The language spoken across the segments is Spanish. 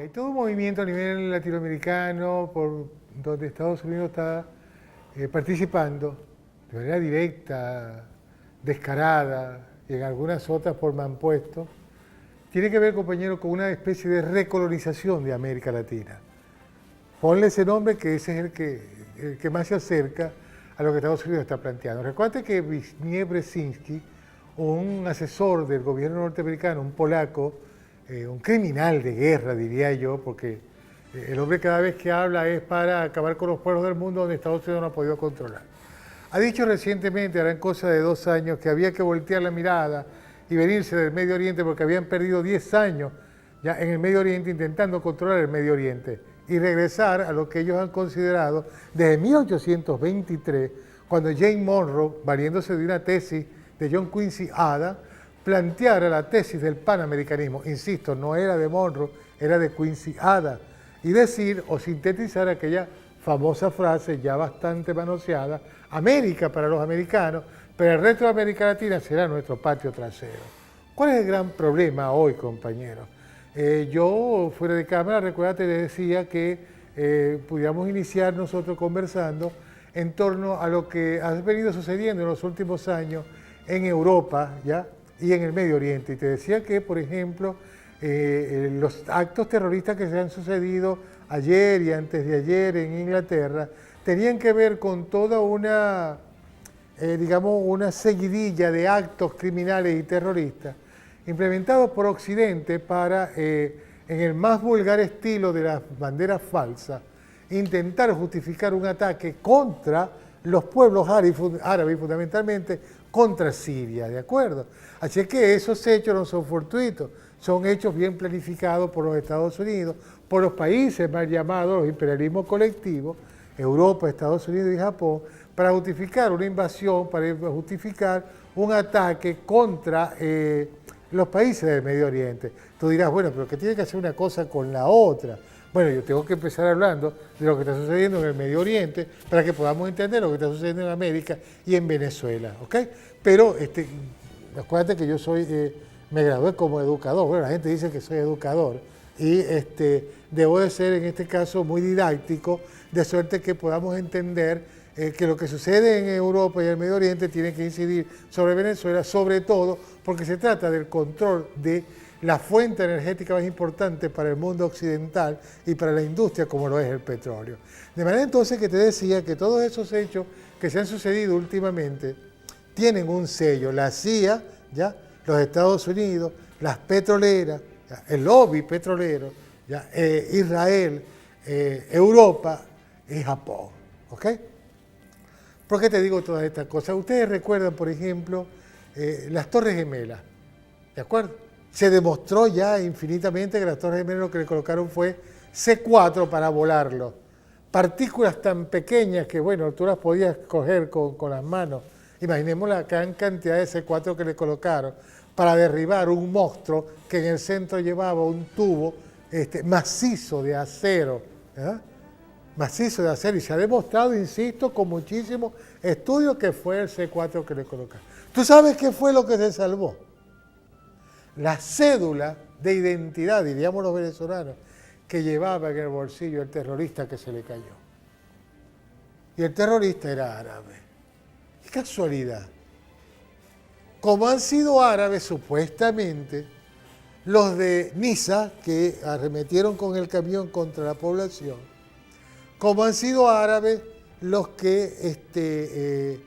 Hay todo un movimiento a nivel latinoamericano por donde Estados Unidos está participando de manera directa, descarada y en algunas otras por mampuesto. Tiene que ver, compañero, con una especie de recolonización de América Latina. Ponle ese nombre que ese es el que más se acerca a lo que Estados Unidos está planteando. Recuerde que Wisniewski Brzezinski, un asesor del gobierno norteamericano, un polaco, un criminal de guerra, diría yo, porque el hombre cada vez que habla es para acabar con los pueblos del mundo donde Estados Unidos no ha podido controlar. Ha dicho recientemente, harán cosa de 2 años, que había que voltear la mirada y venirse del Medio Oriente porque habían perdido 10 años ya en el Medio Oriente intentando controlar el Medio Oriente y regresar a lo que ellos han considerado desde 1823, cuando Jane Monroe, valiéndose de una tesis de John Quincy Adams, planteara la tesis del panamericanismo. Insisto, no era de Monroe, era de Quincy Adams. Y decir o sintetizar aquella famosa frase ya bastante manoseada: América para los americanos, pero el resto de América Latina será nuestro patio trasero. ¿Cuál es el gran problema hoy, compañeros? Yo, fuera de cámara, recuerda, te decía que pudiéramos iniciar nosotros conversando en torno a lo que ha venido sucediendo en los últimos años en Europa, ¿ya?, y en el Medio Oriente. Y te decía que, por ejemplo, los actos terroristas que se han sucedido ayer y antes de ayer en Inglaterra tenían que ver con toda una, digamos, una seguidilla de actos criminales y terroristas implementados por Occidente para, en el más vulgar estilo de las banderas falsas, intentar justificar un ataque contra los pueblos árabes, fundamentalmente contra Siria, ¿de acuerdo? Así que esos hechos no son fortuitos, son hechos bien planificados por los Estados Unidos, por los países más llamados los imperialismos colectivos, Europa, Estados Unidos y Japón, para justificar una invasión, para justificar un ataque contra los países del Medio Oriente. Tú dirás, bueno, pero ¿qué tiene que hacer una cosa con la otra? Bueno, yo tengo que empezar hablando de lo que está sucediendo en el Medio Oriente para que podamos entender lo que está sucediendo en América y en Venezuela, ¿ok? Pero acuérdate que yo me gradué como educador. Bueno, la gente dice que soy educador y debo de ser en este caso muy didáctico, de suerte que podamos entender que lo que sucede en Europa y el Medio Oriente tiene que incidir sobre Venezuela, sobre todo porque se trata del control de la fuente energética más importante para el mundo occidental y para la industria como lo es el petróleo. De manera entonces que te decía que todos esos hechos que se han sucedido últimamente tienen un sello: la CIA, ¿ya?, los Estados Unidos, las petroleras, ¿ya?, el lobby petrolero, ¿ya?, Israel, Europa y Japón, ¿ok? ¿Por qué te digo todas estas cosas? Ustedes recuerdan, por ejemplo, las Torres Gemelas, ¿de acuerdo? Se demostró ya infinitamente que las Torres Gemelas lo que le colocaron fue C4 para volarlo. Partículas tan pequeñas que, bueno, tú las podías coger con las manos. Imaginemos la gran cantidad de C4 que le colocaron para derribar un monstruo que en el centro llevaba un tubo macizo de acero, ¿eh? Macizo de acero, y se ha demostrado, insisto, con muchísimos estudios que fue el C4 que le colocaron. ¿Tú sabes qué fue lo que se salvó? La cédula de identidad, diríamos los venezolanos, que llevaba en el bolsillo el terrorista que se le cayó. Y el terrorista era árabe. ¡Qué casualidad! Como han sido árabes, supuestamente, los de Niza, que arremetieron con el camión contra la población, como han sido árabes los que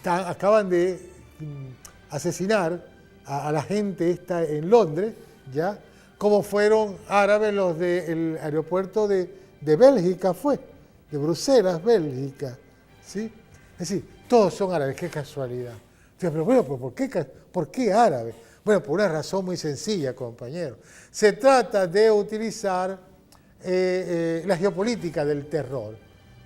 acaban de asesinar a la gente esta en Londres, ¿ya?, como fueron árabes los del aeropuerto de Bélgica, de Bruselas, Bélgica, ¿sí? Es decir, todos son árabes, qué casualidad. Pero bueno, ¿por qué árabes? Bueno, por una razón muy sencilla, compañeros. Se trata de utilizar la geopolítica del terror.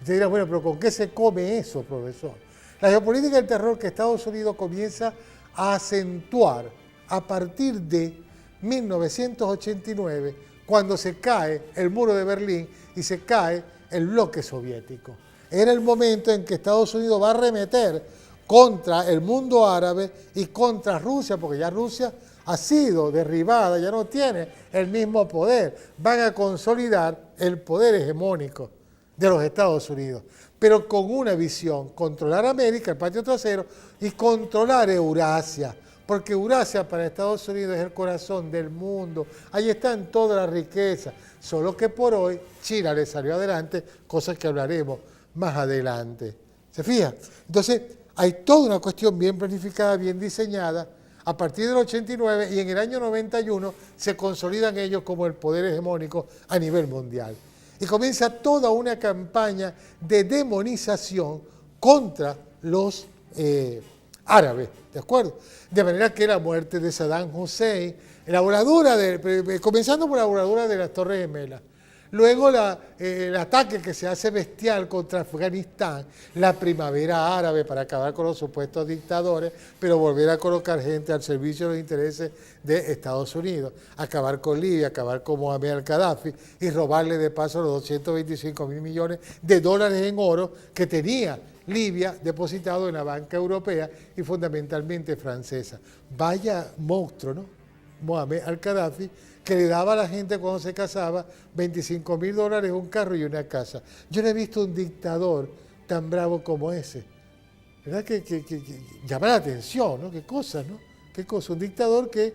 Usted dirá, bueno, pero ¿con qué se come eso, profesor? La geopolítica del terror que Estados Unidos comienza a acentuar a partir de 1989, cuando se cae el muro de Berlín y se cae el bloque soviético. Era el momento en que Estados Unidos va a arremeter contra el mundo árabe y contra Rusia, porque ya Rusia ha sido derribada, ya no tiene el mismo poder. Van a consolidar el poder hegemónico de los Estados Unidos, pero con una visión: controlar América, el patio trasero, y controlar Eurasia, porque Eurasia para Estados Unidos es el corazón del mundo, ahí están todas las riquezas, solo que por hoy China le salió adelante, cosas que hablaremos más adelante. ¿Se fija? Entonces, hay toda una cuestión bien planificada, bien diseñada. A partir del 89 y en el año 91 se consolidan ellos como el poder hegemónico a nivel mundial. Y comienza toda una campaña de demonización contra los árabes, ¿de acuerdo? De manera que la muerte de Saddam Hussein, comenzando por la voladura de las Torres Gemelas, luego el ataque que se hace bestial contra Afganistán, la primavera árabe para acabar con los supuestos dictadores, pero volver a colocar gente al servicio de los intereses de Estados Unidos, acabar con Libia, acabar con Mohamed al-Gaddafi y robarle de paso los 225.000 millones de dólares en oro que tenía Libia depositado en la banca europea y fundamentalmente francesa. Vaya monstruo, ¿no? Mohamed al-Gaddafi, que le daba a la gente cuando se casaba $25.000, un carro y una casa. Yo no he visto un dictador tan bravo como ese. ¿Verdad? Que llama la atención, ¿no? Qué cosa, ¿no? Qué cosa. Un dictador que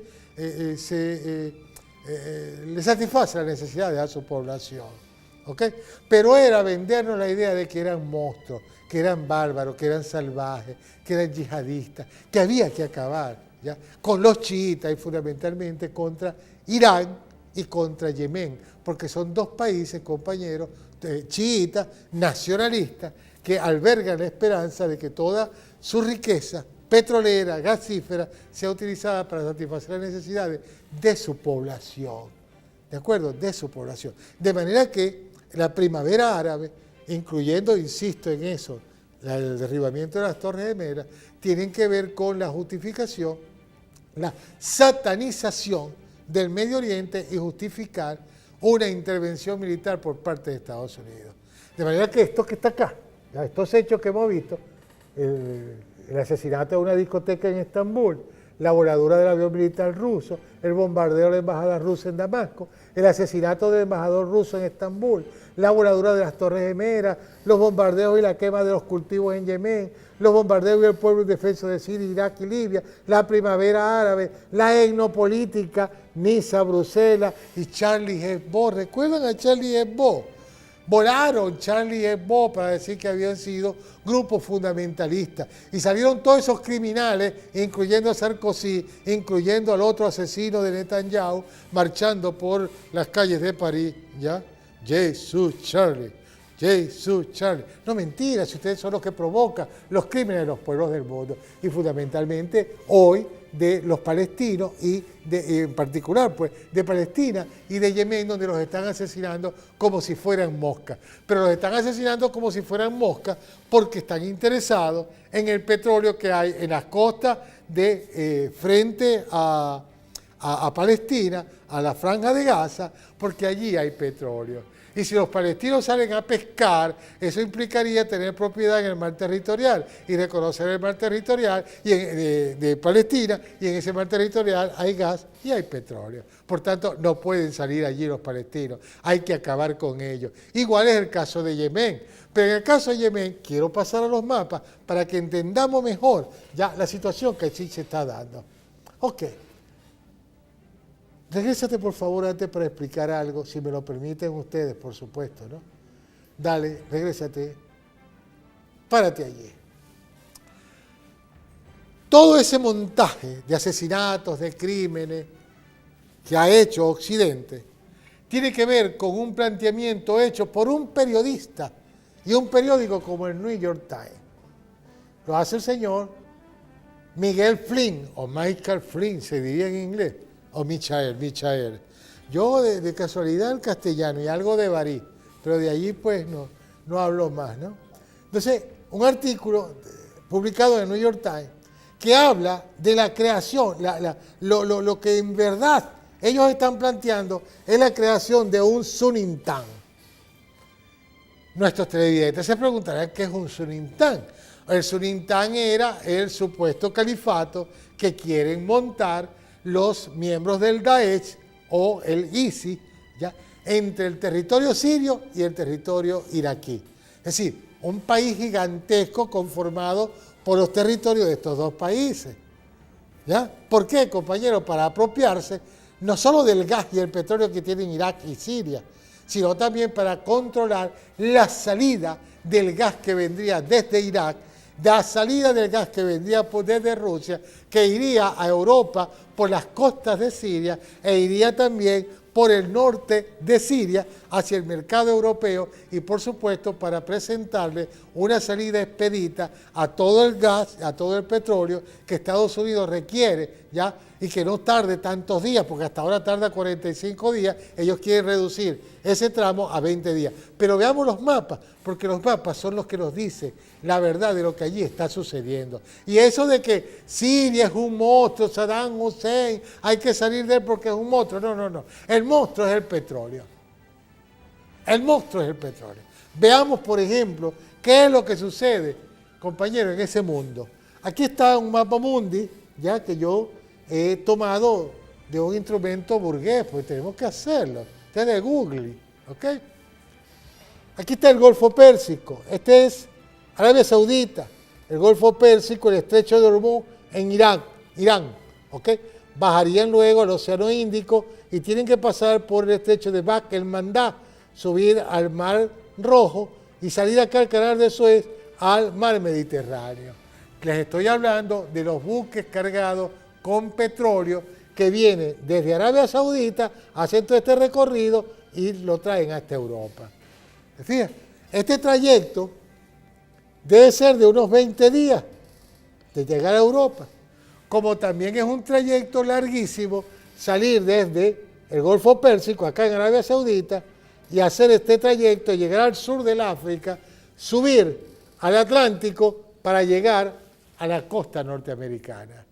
le satisface la necesidad de su población. ¿Ok? Pero era vendernos la idea de que eran monstruos, que eran bárbaros, que eran salvajes, que eran yihadistas, que había que acabar, ¿ya?, con los chiitas y fundamentalmente contra Irán y contra Yemen, porque son dos países, compañeros, chiitas, nacionalistas, que albergan la esperanza de que toda su riqueza petrolera, gasífera, sea utilizada para satisfacer las necesidades de su población, ¿de acuerdo?, de su población. De manera que la primavera árabe, incluyendo, insisto en eso, el derribamiento de las Torres Gemelas, tienen que ver con la justificación, la satanización del Medio Oriente y justificar una intervención militar por parte de Estados Unidos. De manera que esto que está acá, ya, estos hechos que hemos visto, el asesinato de una discoteca en Estambul, la voladura del avión militar ruso, el bombardeo de la embajada rusa en Damasco, el asesinato del embajador ruso en Estambul, la voladura de las Torres Gemelas, los bombardeos y la quema de los cultivos en Yemen, los bombardeos y el pueblo indefenso de Siria, Irak y Libia, la primavera árabe, la etnopolítica, Niza, Bruselas y Charlie Hebdo. ¿Recuerdan a Charlie Hebdo? Volaron Charlie Hebdo para decir que habían sido grupos fundamentalistas y salieron todos esos criminales, incluyendo a Sarkozy, incluyendo al otro asesino de Netanyahu, marchando por las calles de París, ¿ya? Jesús Charlie, Jesús Charlie. No, mentira, si ustedes son los que provocan los crímenes de los pueblos del mundo y fundamentalmente hoy de los palestinos y en particular pues de Palestina y de Yemen, donde los están asesinando como si fueran moscas. Pero los están asesinando como si fueran moscas porque están interesados en el petróleo que hay en las costas de frente a Palestina, a la Franja de Gaza, porque allí hay petróleo. Y si los palestinos salen a pescar, eso implicaría tener propiedad en el mar territorial y reconocer el mar territorial de Palestina, y en ese mar territorial hay gas y hay petróleo. Por tanto, no pueden salir allí los palestinos, hay que acabar con ellos. Igual es el caso de Yemen. Pero en el caso de Yemen, quiero pasar a los mapas para que entendamos mejor ya la situación que allí se está dando. Ok. Regrésate, por favor, antes para explicar algo, si me lo permiten ustedes, por supuesto, ¿no? Dale, regrésate. Párate allí. Todo ese montaje de asesinatos, de crímenes que ha hecho Occidente, tiene que ver con un planteamiento hecho por un periodista y un periódico como el New York Times. Lo hace el señor Miguel Flynn, o Michael Flynn, se diría en inglés. O Michael. Yo de casualidad el castellano y algo de Barí, pero de allí pues no hablo más, ¿no? Entonces, un artículo publicado en el New York Times que habla de la creación, lo que en verdad ellos están planteando es la creación de un Sunintán. Nuestros televidentes se preguntarán qué es un Sunintán. El Sunintán era el supuesto califato que quieren montar los miembros del Daesh o el ISIS, ¿ya?, entre el territorio sirio y el territorio iraquí. Es decir, un país gigantesco conformado por los territorios de estos dos países. ¿Ya? ¿Por qué, compañeros? Para apropiarse no solo del gas y el petróleo que tienen Irak y Siria, sino también para controlar la salida del gas que vendría desde Irak, la salida del gas que vendría desde Rusia, que iría a Europa por las costas de Siria e iría también por el norte de Siria hacia el mercado europeo y, por supuesto, para presentarle una salida expedita a todo el gas, a todo el petróleo que Estados Unidos requiere, ¿ya?, y que no tarde tantos días, porque hasta ahora tarda 45 días, ellos quieren reducir ese tramo a 20 días. Pero veamos los mapas, porque los mapas son los que nos dicen la verdad de lo que allí está sucediendo. Y eso de que Siria es un monstruo, Saddam Hussein, hay que salir de él porque es un monstruo. No, no, no. El monstruo es el petróleo. El monstruo es el petróleo. Veamos, por ejemplo, qué es lo que sucede, compañeros, en ese mundo. Aquí está un mapa mundi, ya que yo he tomado de un instrumento burgués, porque tenemos que hacerlo. Este es de Google, ¿ok? Aquí está el Golfo Pérsico. Este es Arabia Saudita, el Golfo Pérsico, el Estrecho de Hormuz en Irán, ¿ok? Bajarían luego al Océano Índico y tienen que pasar por el Estrecho de Bab el-Mandab, subir al Mar Rojo y salir acá al Canal de Suez al Mar Mediterráneo. Les estoy hablando de los buques cargados con petróleo que vienen desde Arabia Saudita, hacen todo este recorrido y lo traen hasta Europa. Es decir, este trayecto debe ser de unos 20 días de llegar a Europa, como también es un trayecto larguísimo salir desde el Golfo Pérsico, acá en Arabia Saudita, y hacer este trayecto, llegar al sur del África, subir al Atlántico para llegar a la costa norteamericana.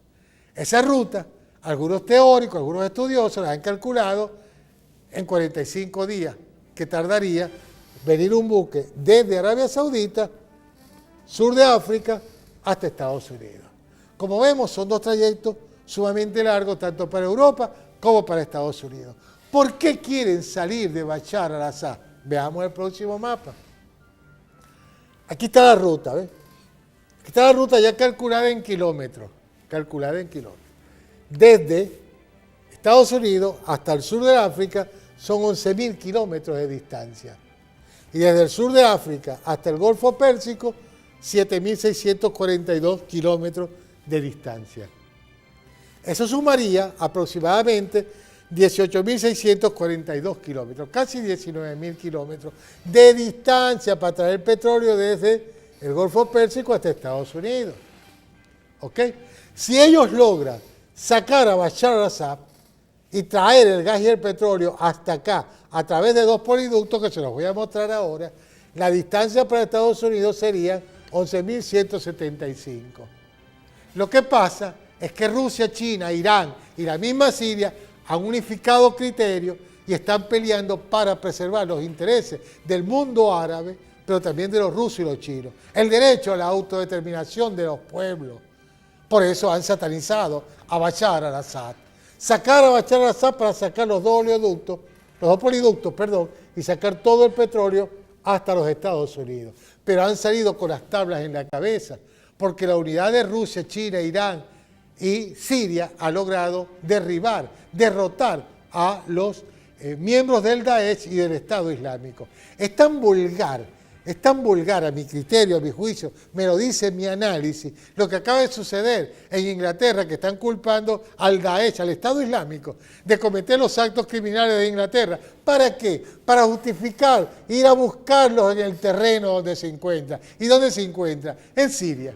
Esa ruta, algunos teóricos, algunos estudiosos la han calculado en 45 días, que tardaría venir un buque desde Arabia Saudita, sur de África, hasta Estados Unidos. Como vemos, son dos trayectos sumamente largos, tanto para Europa como para Estados Unidos. ¿Por qué quieren salir de Bashar al-Assad? Veamos el próximo mapa. Aquí está la ruta, ¿ves? Aquí está la ruta ya calculada en kilómetros. Desde Estados Unidos hasta el sur de África son 11.000 kilómetros de distancia. Y desde el sur de África hasta el Golfo Pérsico, 7.642 kilómetros de distancia. Eso sumaría aproximadamente 18.642 kilómetros, casi 19.000 kilómetros de distancia para traer petróleo desde el Golfo Pérsico hasta Estados Unidos. ¿Ok? Si ellos logran sacar a Bashar al-Assad y traer el gas y el petróleo hasta acá a través de dos poliductos que se los voy a mostrar ahora, la distancia para Estados Unidos sería 11.175. Lo que pasa es que Rusia, China, Irán y la misma Siria han unificado criterios y están peleando para preservar los intereses del mundo árabe, pero también de los rusos y los chinos. El derecho a la autodeterminación de los pueblos. Por eso han satanizado a Bashar al-Assad. Sacar a Bashar al-Assad para sacar los dos poliductos, y sacar todo el petróleo hasta los Estados Unidos. Pero han salido con las tablas en la cabeza, porque la unidad de Rusia, China, Irán y Siria ha logrado derrotar a los miembros del Daesh y del Estado Islámico. Es tan vulgar a mi criterio, a mi juicio, me lo dice mi análisis, lo que acaba de suceder en Inglaterra, que están culpando al Daesh, al Estado Islámico, de cometer los actos criminales de Inglaterra. ¿Para qué? Para justificar, ir a buscarlos en el terreno donde se encuentra. ¿Y dónde se encuentra? En Siria.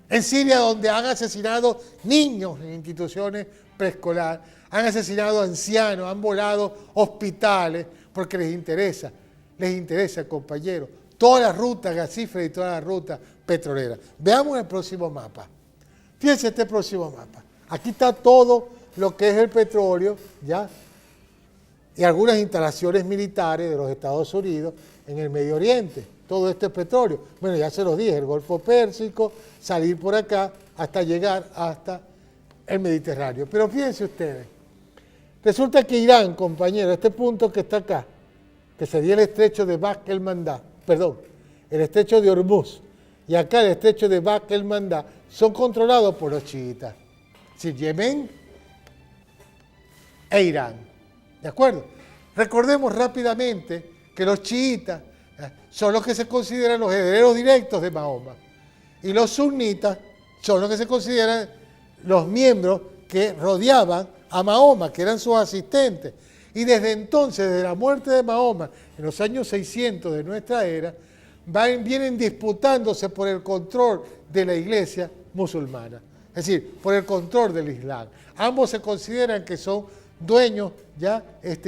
En Siria, donde han asesinado niños en instituciones preescolar, han asesinado ancianos, han volado hospitales, porque les interesa, compañeros, toda la ruta gasífera y toda la ruta petrolera. Veamos el próximo mapa. Fíjense este próximo mapa. Aquí está todo lo que es el petróleo, ¿ya? Y algunas instalaciones militares de los Estados Unidos en el Medio Oriente. Todo esto es petróleo. Bueno, ya se los dije, el Golfo Pérsico, salir por acá hasta llegar hasta el Mediterráneo. Pero fíjense ustedes, resulta que Irán, compañero, este punto que está acá, que sería el estrecho de Bab el-Mandab, perdón, el estrecho de Hormuz, y acá el estrecho de Bab el-Mandab, son controlados por los chiitas. Es decir, Yemen e Irán. ¿De acuerdo? Recordemos rápidamente que los chiitas son los que se consideran los herederos directos de Mahoma. Y los sunitas son los que se consideran los miembros que rodeaban a Mahoma, que eran sus asistentes. Y desde entonces, desde la muerte de Mahoma, en los años 600 de nuestra era, vienen disputándose por el control de la iglesia musulmana. Es decir, por el control del Islam. Ambos se consideran que son dueños,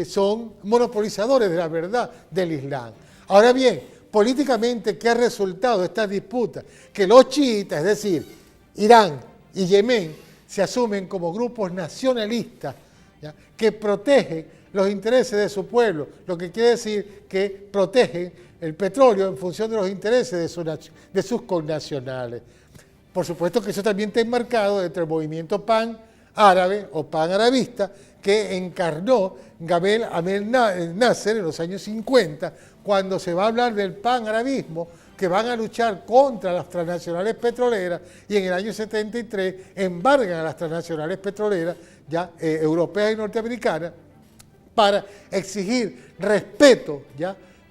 son monopolizadores de la verdad del Islam. Ahora bien, políticamente, ¿qué ha resultado de estas disputas? Que los chiitas, es decir, Irán y Yemen, se asumen como grupos nacionalistas, ¿ya?, que protegen los intereses de su pueblo, lo que quiere decir que protegen el petróleo en función de los intereses de sus connacionales. Por supuesto que eso también está enmarcado dentro del movimiento pan-árabe o pan-arabista que encarnó Gamal Abdel Nasser en los años 50, cuando se va a hablar del pan-arabismo, que van a luchar contra las transnacionales petroleras, y en el año 73 embargan a las transnacionales petroleras europeas y norteamericanas para exigir respeto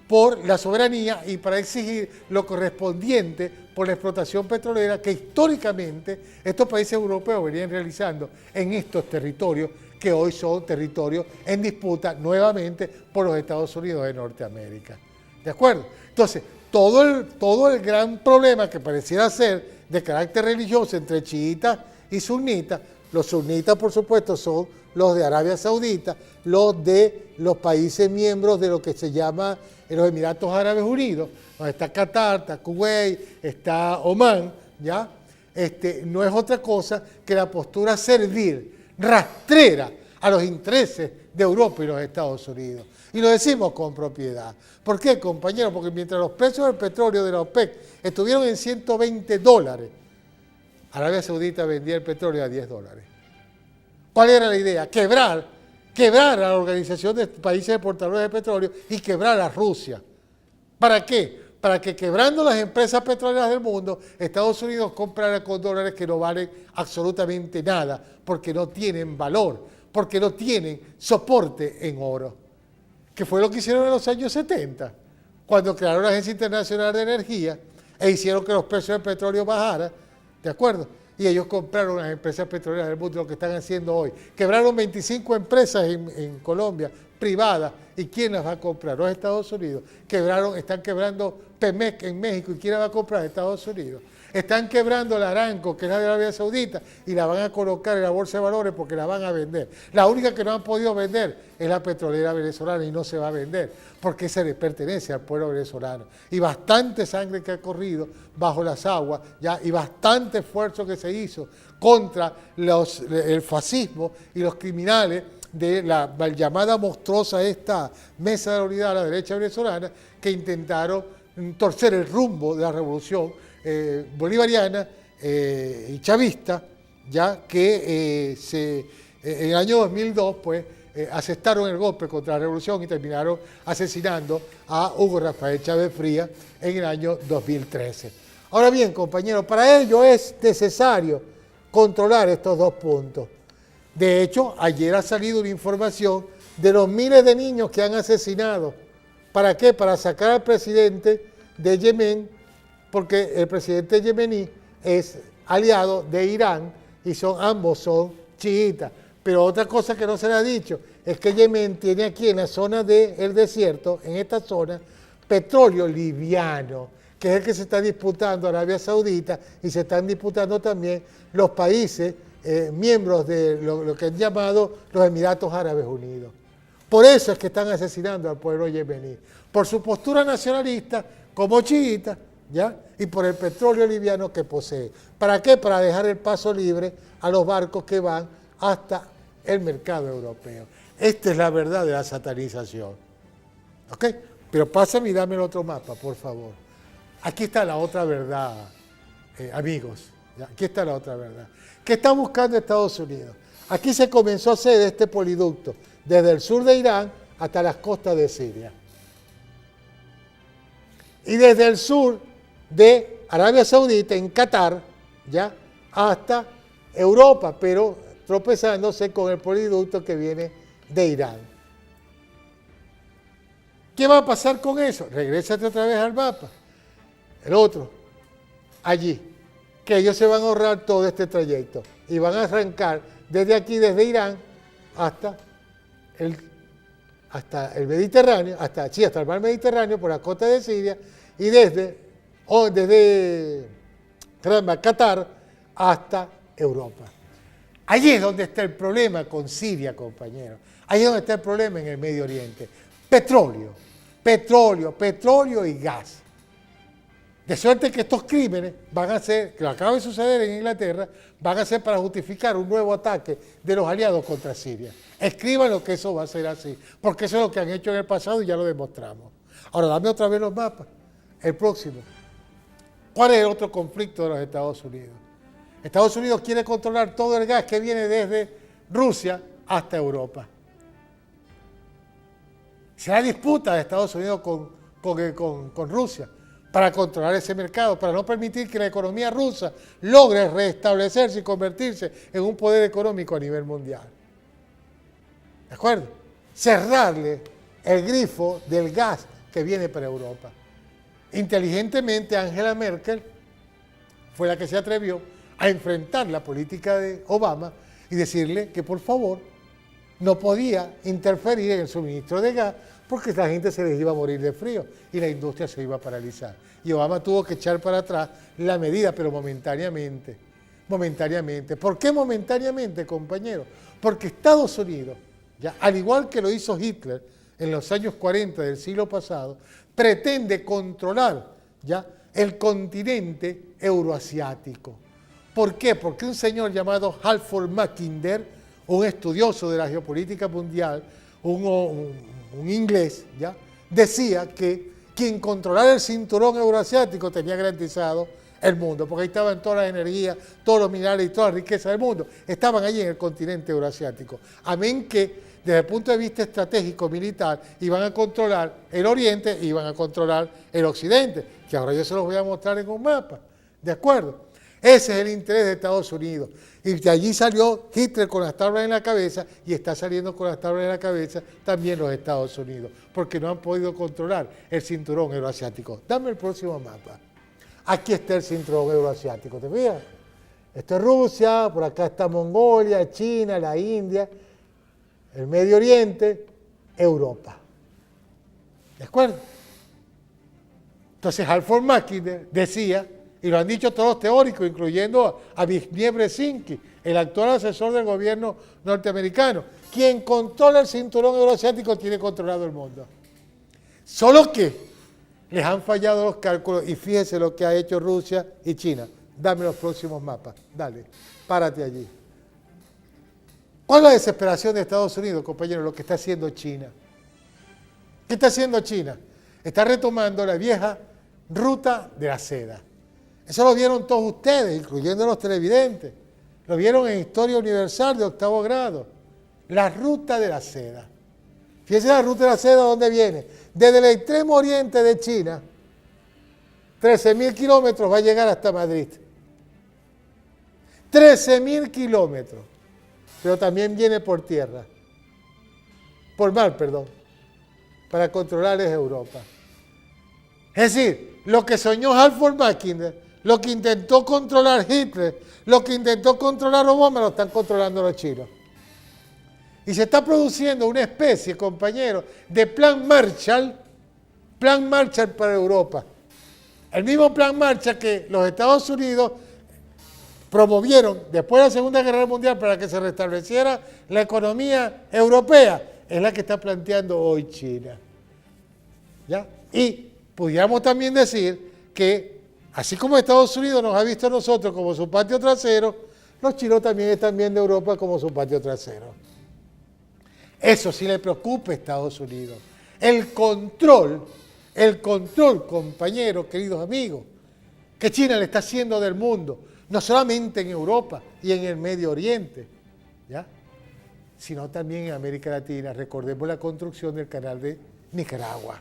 por la soberanía y para exigir lo correspondiente por la explotación petrolera que históricamente estos países europeos venían realizando en estos territorios que hoy son territorios en disputa nuevamente por los Estados Unidos de Norteamérica. ¿De acuerdo? Entonces, todo el gran problema que pareciera ser de carácter religioso entre chiitas y sunitas, los sunitas por supuesto son los de Arabia Saudita, los de los países miembros de lo que se llama los Emiratos Árabes Unidos, donde está Qatar, está Kuwait, está Omán, ¿ya? No es otra cosa que la postura servil, rastrera a los intereses de Europa y los Estados Unidos. Y lo decimos con propiedad. ¿Por qué, compañeros? Porque mientras los precios del petróleo de la OPEC estuvieron en $120, Arabia Saudita vendía el petróleo a $10. ¿Cuál era la idea? Quebrar a la Organización de Países Exportadores de Petróleo y quebrar a Rusia. ¿Para qué? Para que quebrando las empresas petroleras del mundo, Estados Unidos comprara con dólares que no valen absolutamente nada, porque no tienen valor, porque no tienen soporte en oro. Que fue lo que hicieron en los años 70, cuando crearon la Agencia Internacional de Energía e hicieron que los precios del petróleo bajaran, ¿de acuerdo? Y ellos compraron las empresas petroleras del mundo, lo que están haciendo hoy. Quebraron 25 empresas en Colombia, privadas, ¿y quién las va a comprar? Los Estados Unidos. Están quebrando Pemex en México, ¿y quién la va a comprar? Estados Unidos. Están quebrando la Aramco, que es la de Arabia Saudita, y la van a colocar en la bolsa de valores porque la van a vender. La única que no han podido vender es la petrolera venezolana y no se va a vender, porque se le pertenece al pueblo venezolano. Y bastante sangre que ha corrido bajo las aguas, y bastante esfuerzo que se hizo contra el fascismo y los criminales de la mal llamada monstruosa esta Mesa de la Unidad de la derecha venezolana, que intentaron torcer el rumbo de la revolución bolivariana y chavista, que en el año 2002 asestaron el golpe contra la revolución y terminaron asesinando a Hugo Rafael Chávez Frías en el año 2013. Ahora bien, compañeros, para ello es necesario controlar estos dos puntos. De hecho, ayer ha salido una información de los miles de niños que han asesinado. ¿Para qué? Para sacar al presidente de Yemen, porque el presidente yemení es aliado de Irán y ambos son chiitas. Pero otra cosa que no se le ha dicho es que Yemen tiene aquí en la zona del desierto, en esta zona, petróleo liviano, que es el que se está disputando Arabia Saudita y se están disputando también los países miembros de lo que han llamado los Emiratos Árabes Unidos. Por eso es que están asesinando al pueblo yemení, por su postura nacionalista como chiita, y por el petróleo liviano que posee. ¿Para qué? Para dejar el paso libre a los barcos que van hasta el mercado europeo. Esta es la verdad de la satanización. ¿Ok? Pero pásame y dame el otro mapa, por favor. Aquí está la otra verdad, amigos. Ya, aquí está la otra verdad. ¿Qué está buscando Estados Unidos? Aquí se comenzó a hacer este poliducto, desde el sur de Irán hasta las costas de Siria. Y desde el sur de Arabia Saudita, en Qatar, ya, hasta Europa, pero tropezándose con el poliducto que viene de Irán. ¿Qué va a pasar con eso? Regrésate otra vez al mapa. El otro, allí, que ellos se van a ahorrar todo este trayecto y van a arrancar desde aquí, desde Irán, hasta el Mediterráneo, hasta el mar Mediterráneo, por la costa de Siria, y desde Qatar hasta Europa. Allí es donde está el problema con Siria, compañeros. Allí es donde está el problema en el Medio Oriente. Petróleo y gas. De suerte que estos crímenes van a ser, que lo acaba de suceder en Inglaterra, van a ser para justificar un nuevo ataque de los aliados contra Siria. Escríbanlo que eso va a ser así, porque eso es lo que han hecho en el pasado y ya lo demostramos. Ahora, dame otra vez los mapas. El próximo. ¿Cuál es el otro conflicto de los Estados Unidos? Estados Unidos quiere controlar todo el gas que viene desde Rusia hasta Europa. Se da disputa de Estados Unidos con Rusia para controlar ese mercado, para no permitir que la economía rusa logre restablecerse y convertirse en un poder económico a nivel mundial. ¿De acuerdo? Cerrarle el grifo del gas que viene para Europa. Inteligentemente, Angela Merkel fue la que se atrevió a enfrentar la política de Obama y decirle que por favor no podía interferir en el suministro de gas porque la gente se les iba a morir de frío y la industria se iba a paralizar. Y Obama tuvo que echar para atrás la medida, pero momentáneamente. Momentáneamente. ¿Por qué momentáneamente, compañeros? Porque Estados Unidos, ya, al igual que lo hizo Hitler en los años 40 del siglo pasado, pretende controlar ya el continente euroasiático. ¿Por qué? Porque un señor llamado Halford Mackinder, un estudioso de la geopolítica mundial, un inglés, ¿ya?, decía que quien controlara el cinturón euroasiático tenía garantizado el mundo, porque ahí estaban todas las energías, todos los minerales y toda la riqueza del mundo, estaban allí en el continente euroasiático. Amén que desde el punto de vista estratégico militar iban a controlar el oriente y iban a controlar el occidente, que ahora yo se los voy a mostrar en un mapa, ¿de acuerdo? Ese es el interés de Estados Unidos. Y de allí salió Hitler con las tablas en la cabeza y está saliendo con las tablas en la cabeza también los Estados Unidos, porque no han podido controlar el cinturón euroasiático. Dame el próximo mapa. Aquí está el cinturón euroasiático, ¿te fijas? Esto es Rusia, por acá está Mongolia, China, la India, el Medio Oriente, Europa. ¿De acuerdo? Entonces Halford Mackinder decía, y lo han dicho todos los teóricos, incluyendo a Zbigniew Brzezinski, el actual asesor del gobierno norteamericano, quien controla el cinturón euroasiático tiene controlado el mundo. Solo que les han fallado los cálculos y fíjese lo que ha hecho Rusia y China. Dame los próximos mapas, dale, párate allí. ¿Cuál es la desesperación de Estados Unidos, compañeros? Lo que está haciendo China. ¿Qué está haciendo China? Está retomando la vieja ruta de la seda. Eso lo vieron todos ustedes, incluyendo los televidentes. Lo vieron en Historia Universal de 8º grado. La ruta de la seda. Fíjense la ruta de la seda, ¿dónde viene? Desde el extremo oriente de China, 13.000 kilómetros va a llegar hasta Madrid. 13.000 kilómetros. Pero también viene por tierra. Por mar, perdón. Para controlar es Europa. Es decir, lo que soñó Halford Mackinder, lo que intentó controlar Hitler, lo que intentó controlar Obama, lo están controlando los chinos. Y se está produciendo una especie, compañeros, de plan Marshall para Europa. El mismo plan Marshall que los Estados Unidos promovieron después de la Segunda Guerra Mundial para que se restableciera la economía europea, es la que está planteando hoy China. ¿Ya? Y pudiéramos también decir que, así como Estados Unidos nos ha visto a nosotros como su patio trasero, los chinos también están viendo a Europa como su patio trasero. Eso sí le preocupa a Estados Unidos. El control, compañeros, queridos amigos, que China le está haciendo del mundo. no solamente en Europa y en el Medio Oriente, ¿ya?, sino también en América Latina. Recordemos la construcción del canal de Nicaragua.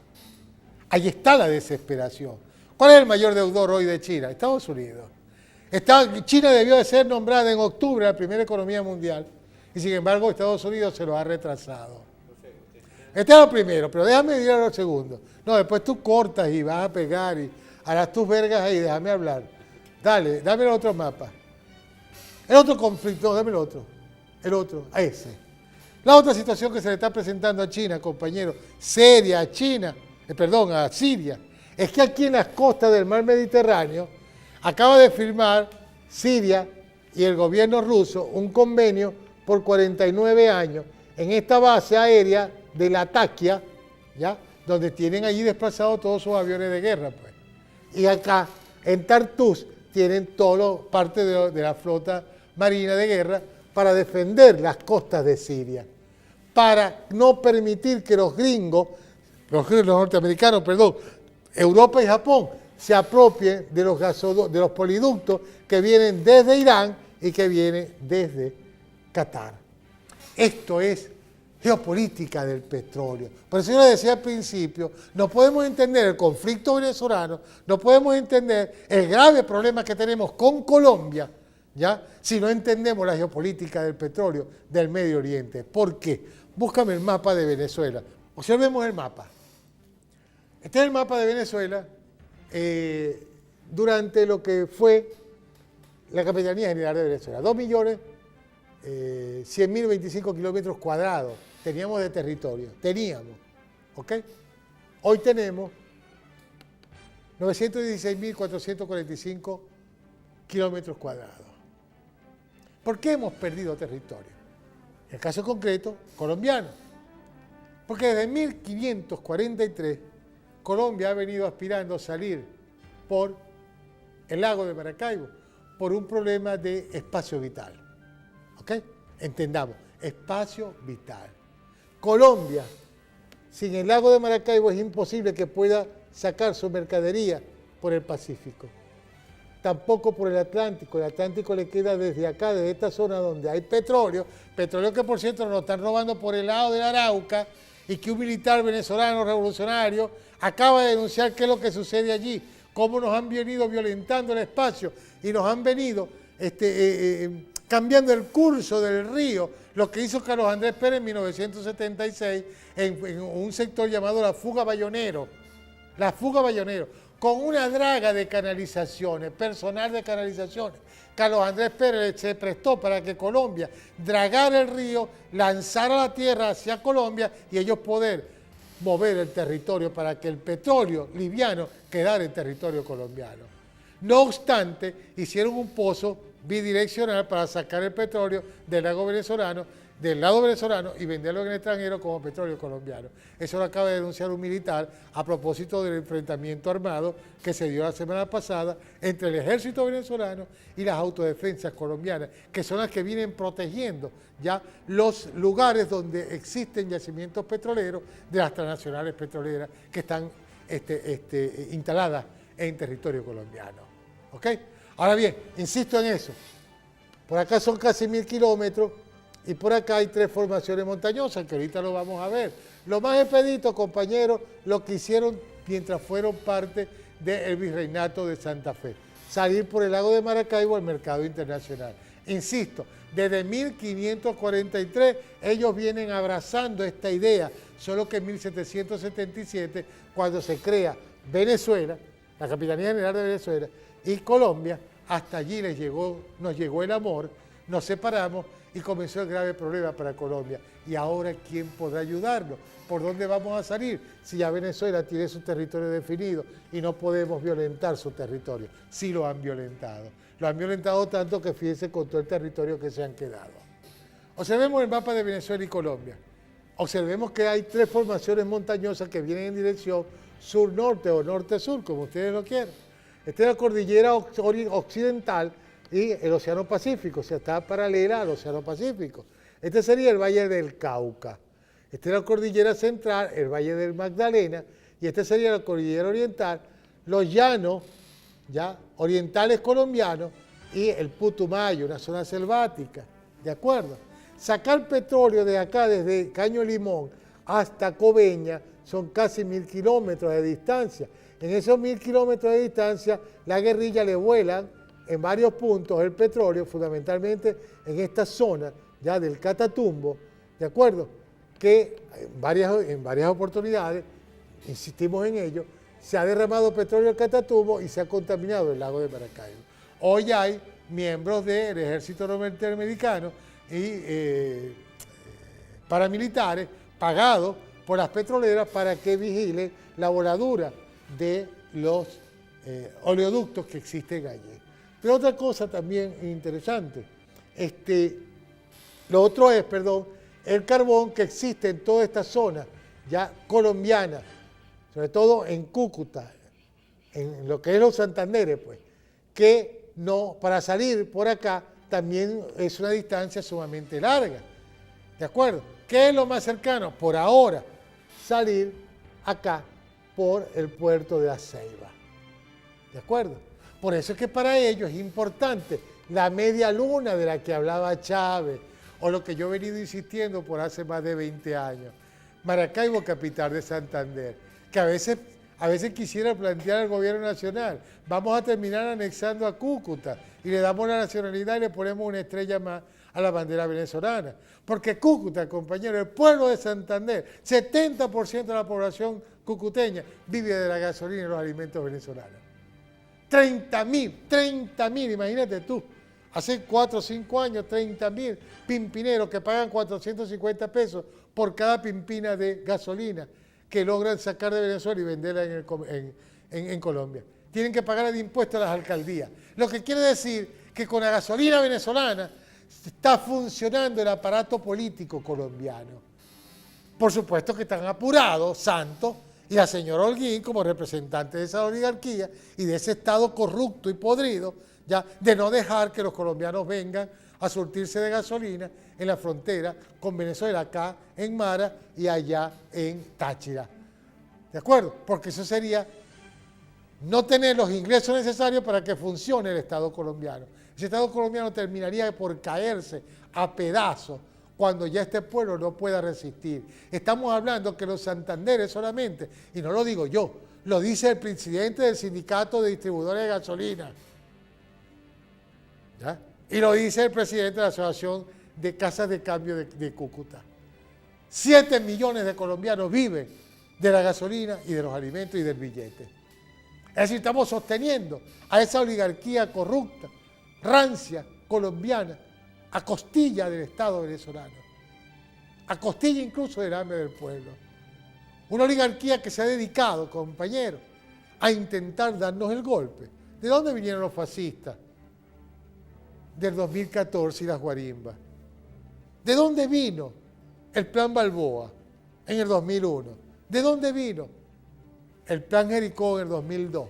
Ahí está la desesperación. ¿Cuál es el mayor deudor hoy de China? Estados Unidos. China debió de ser nombrada en octubre la primera economía mundial y sin embargo Estados Unidos se lo ha retrasado. Este es lo primero, pero déjame ir a lo segundo. No, después tú cortas y vas a pegar y harás tus vergas ahí, déjame hablar. Dale, dame el otro mapa. El otro conflicto, no, dame el otro. El otro, a ese. La otra situación que se le está presentando a China, compañero, seria a China, a Siria, es que aquí en las costas del mar Mediterráneo acaba de firmar Siria y el gobierno ruso un convenio por 49 años en esta base aérea de Latakia, ¿ya?, donde tienen allí desplazados todos sus aviones de guerra, pues. Y acá, en Tartus, tienen parte de la flota marina de guerra para defender las costas de Siria, para no permitir que los norteamericanos, Europa y Japón, se apropien de los poliductos que vienen desde Irán y que vienen desde Qatar. Esto es geopolítica del petróleo. Por eso yo le decía al principio, no podemos entender el conflicto venezolano, no podemos entender el grave problema que tenemos con Colombia, ¿ya?, si no entendemos la geopolítica del petróleo del Medio Oriente. ¿Por qué? Búscame el mapa de Venezuela. Observemos el mapa. Este es el mapa de Venezuela durante lo que fue la Capitanía General de Venezuela. 2.100.025 kilómetros cuadrados teníamos de territorio. ¿Ok? Hoy tenemos 916.445 kilómetros cuadrados. ¿Por qué hemos perdido territorio? En el caso concreto, colombiano. Porque desde 1543 Colombia ha venido aspirando a salir por el lago de Maracaibo por un problema de espacio vital. ¿Ok? Entendamos, espacio vital. Colombia, sin el lago de Maracaibo es imposible que pueda sacar su mercadería por el Pacífico. Tampoco por el Atlántico. El Atlántico le queda desde acá, desde esta zona donde hay petróleo que por cierto nos lo están robando por el lado del Arauca, y que un militar venezolano revolucionario acaba de denunciar qué es lo que sucede allí, cómo nos han venido violentando el espacio y nos han venido cambiando el curso del río, lo que hizo Carlos Andrés Pérez en 1976 en un sector llamado la Fuga Bayonero, con una draga de canalizaciones, personal de canalizaciones. Carlos Andrés Pérez se prestó para que Colombia dragara el río, lanzara la tierra hacia Colombia y ellos poder mover el territorio para que el petróleo liviano quedara en territorio colombiano. No obstante, hicieron un pozo bidireccional para sacar el petróleo del lado venezolano y venderlo en el extranjero como petróleo colombiano. Eso lo acaba de denunciar un militar a propósito del enfrentamiento armado que se dio la semana pasada entre el ejército venezolano y las autodefensas colombianas, que son las que vienen protegiendo ya los lugares donde existen yacimientos petroleros de las transnacionales petroleras que están instaladas en territorio colombiano. ¿Ok? Ahora bien, insisto en eso, por acá son casi 1.000 kilómetros, y por acá hay 3 formaciones montañosas, que ahorita lo vamos a ver. Lo más expedito, compañeros, lo que hicieron mientras fueron parte del Virreinato de Santa Fe. Salir por el lago de Maracaibo al mercado internacional. Insisto, desde 1543 ellos vienen abrazando esta idea, solo que en 1777, cuando se crea Venezuela, la Capitanía General de Venezuela, y Colombia, hasta allí nos llegó el amor, nos separamos, y comenzó el grave problema para Colombia. ¿Y ahora quién podrá ayudarnos? ¿Por dónde vamos a salir? Si ya Venezuela tiene su territorio definido y no podemos violentar su territorio. Sí lo han violentado. Lo han violentado tanto que fíjense con todo el territorio que se han quedado. Observemos el mapa de Venezuela y Colombia. Observemos que hay 3 formaciones montañosas que vienen en dirección sur-norte o norte-sur, como ustedes lo quieran. Esta es la cordillera occidental y el Océano Pacífico, o sea, está paralela al Océano Pacífico. Este sería el Valle del Cauca. Esta es la cordillera central, el Valle del Magdalena, y esta sería la cordillera oriental, los llanos ya orientales colombianos y el Putumayo, una zona selvática, ¿de acuerdo? Sacar petróleo de acá, desde Caño Limón hasta Coveñas, son casi 1000 kilómetros de distancia. En esos 1000 kilómetros de distancia, la guerrilla le vuelan en varios puntos el petróleo, fundamentalmente en esta zona ya del Catatumbo, ¿de acuerdo? Que en varias oportunidades, insistimos en ello, se ha derramado petróleo en el Catatumbo y se ha contaminado el lago de Maracaibo. Hoy hay miembros del ejército norteamericano y paramilitares pagados por las petroleras para que vigilen la voladura de los oleoductos que existen allí. Pero otra cosa también interesante, lo otro es, el carbón que existe en toda esta zona ya colombiana, sobre todo en Cúcuta, en lo que es los Santanderes, pues, que no, para salir por acá también es una distancia sumamente larga, ¿de acuerdo? ¿Qué es lo más cercano? Por ahora, salir acá por el puerto de La Ceiba, ¿de acuerdo? Por eso es que para ellos es importante la media luna de la que hablaba Chávez, o lo que yo he venido insistiendo por hace más de 20 años. Maracaibo, capital de Santander, que a veces quisiera plantear al gobierno nacional, vamos a terminar anexando a Cúcuta y le damos la nacionalidad y le ponemos una estrella más a la bandera venezolana. Porque Cúcuta, compañero, el pueblo de Santander, 70% de la población cucuteña vive de la gasolina y los alimentos venezolanos. 30.000, imagínate tú. Hace 4 o 5 años, 30.000 pimpineros que pagan 450 pesos por cada pimpina de gasolina que logran sacar de Venezuela y venderla en Colombia. Tienen que pagar el impuesto a las alcaldías. Lo que quiere decir que con la gasolina venezolana está funcionando el aparato político colombiano. Por supuesto que están apurados Santos y la señora Holguín como representante de esa oligarquía y de ese Estado corrupto y podrido, ya, de no dejar que los colombianos vengan a surtirse de gasolina en la frontera con Venezuela, acá en Mara y allá en Táchira. ¿De acuerdo? Porque eso sería no tener los ingresos necesarios para que funcione el Estado colombiano. Ese Estado colombiano terminaría por caerse a pedazos cuando ya este pueblo no pueda resistir. Estamos hablando que los Santanderes solamente, y no lo digo yo, lo dice el presidente del sindicato de distribuidores de gasolina, ¿ya? Y lo dice el presidente de la Asociación de Casas de Cambio de Cúcuta. 7 millones de colombianos viven de la gasolina y de los alimentos y del billete. Es decir, estamos sosteniendo a esa oligarquía corrupta, rancia, colombiana, a costilla del Estado venezolano, a costilla incluso del hambre del pueblo. Una oligarquía que se ha dedicado, compañeros, a intentar darnos el golpe. ¿De dónde vinieron los fascistas? Del 2014 y las guarimbas. ¿De dónde vino el Plan Balboa en el 2001? ¿De dónde vino el Plan Jericó en el 2002?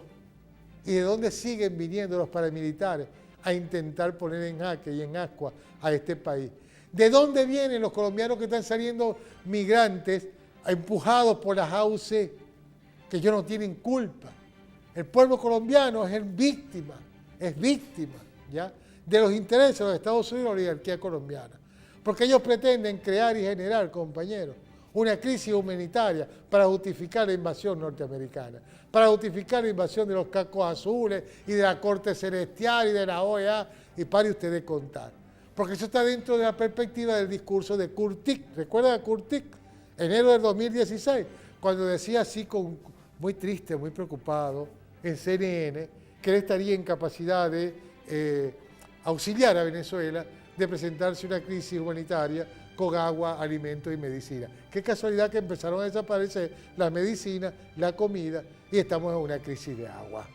¿Y de dónde siguen viniendo los paramilitares a intentar poner en jaque y en ascua a este país? ¿De dónde vienen los colombianos que están saliendo migrantes empujados por las AUC, que ellos no tienen culpa? El pueblo colombiano es víctima, ¿ya?, de los intereses de los Estados Unidos y la oligarquía colombiana. Porque ellos pretenden crear y generar, compañeros, una crisis humanitaria para justificar la invasión norteamericana, para justificar la invasión de los cascos azules y de la Corte Celestial y de la OEA, y pare usted de contar. Porque eso está dentro de la perspectiva del discurso de Kurtik. ¿Recuerda a Kurtik? Enero del 2016, cuando decía así, muy triste, muy preocupado, en CNN, que él estaría en capacidad de auxiliar a Venezuela de presentarse una crisis humanitaria con agua, alimentos y medicina. Qué casualidad que empezaron a desaparecer la medicina, la comida, y estamos en una crisis de agua.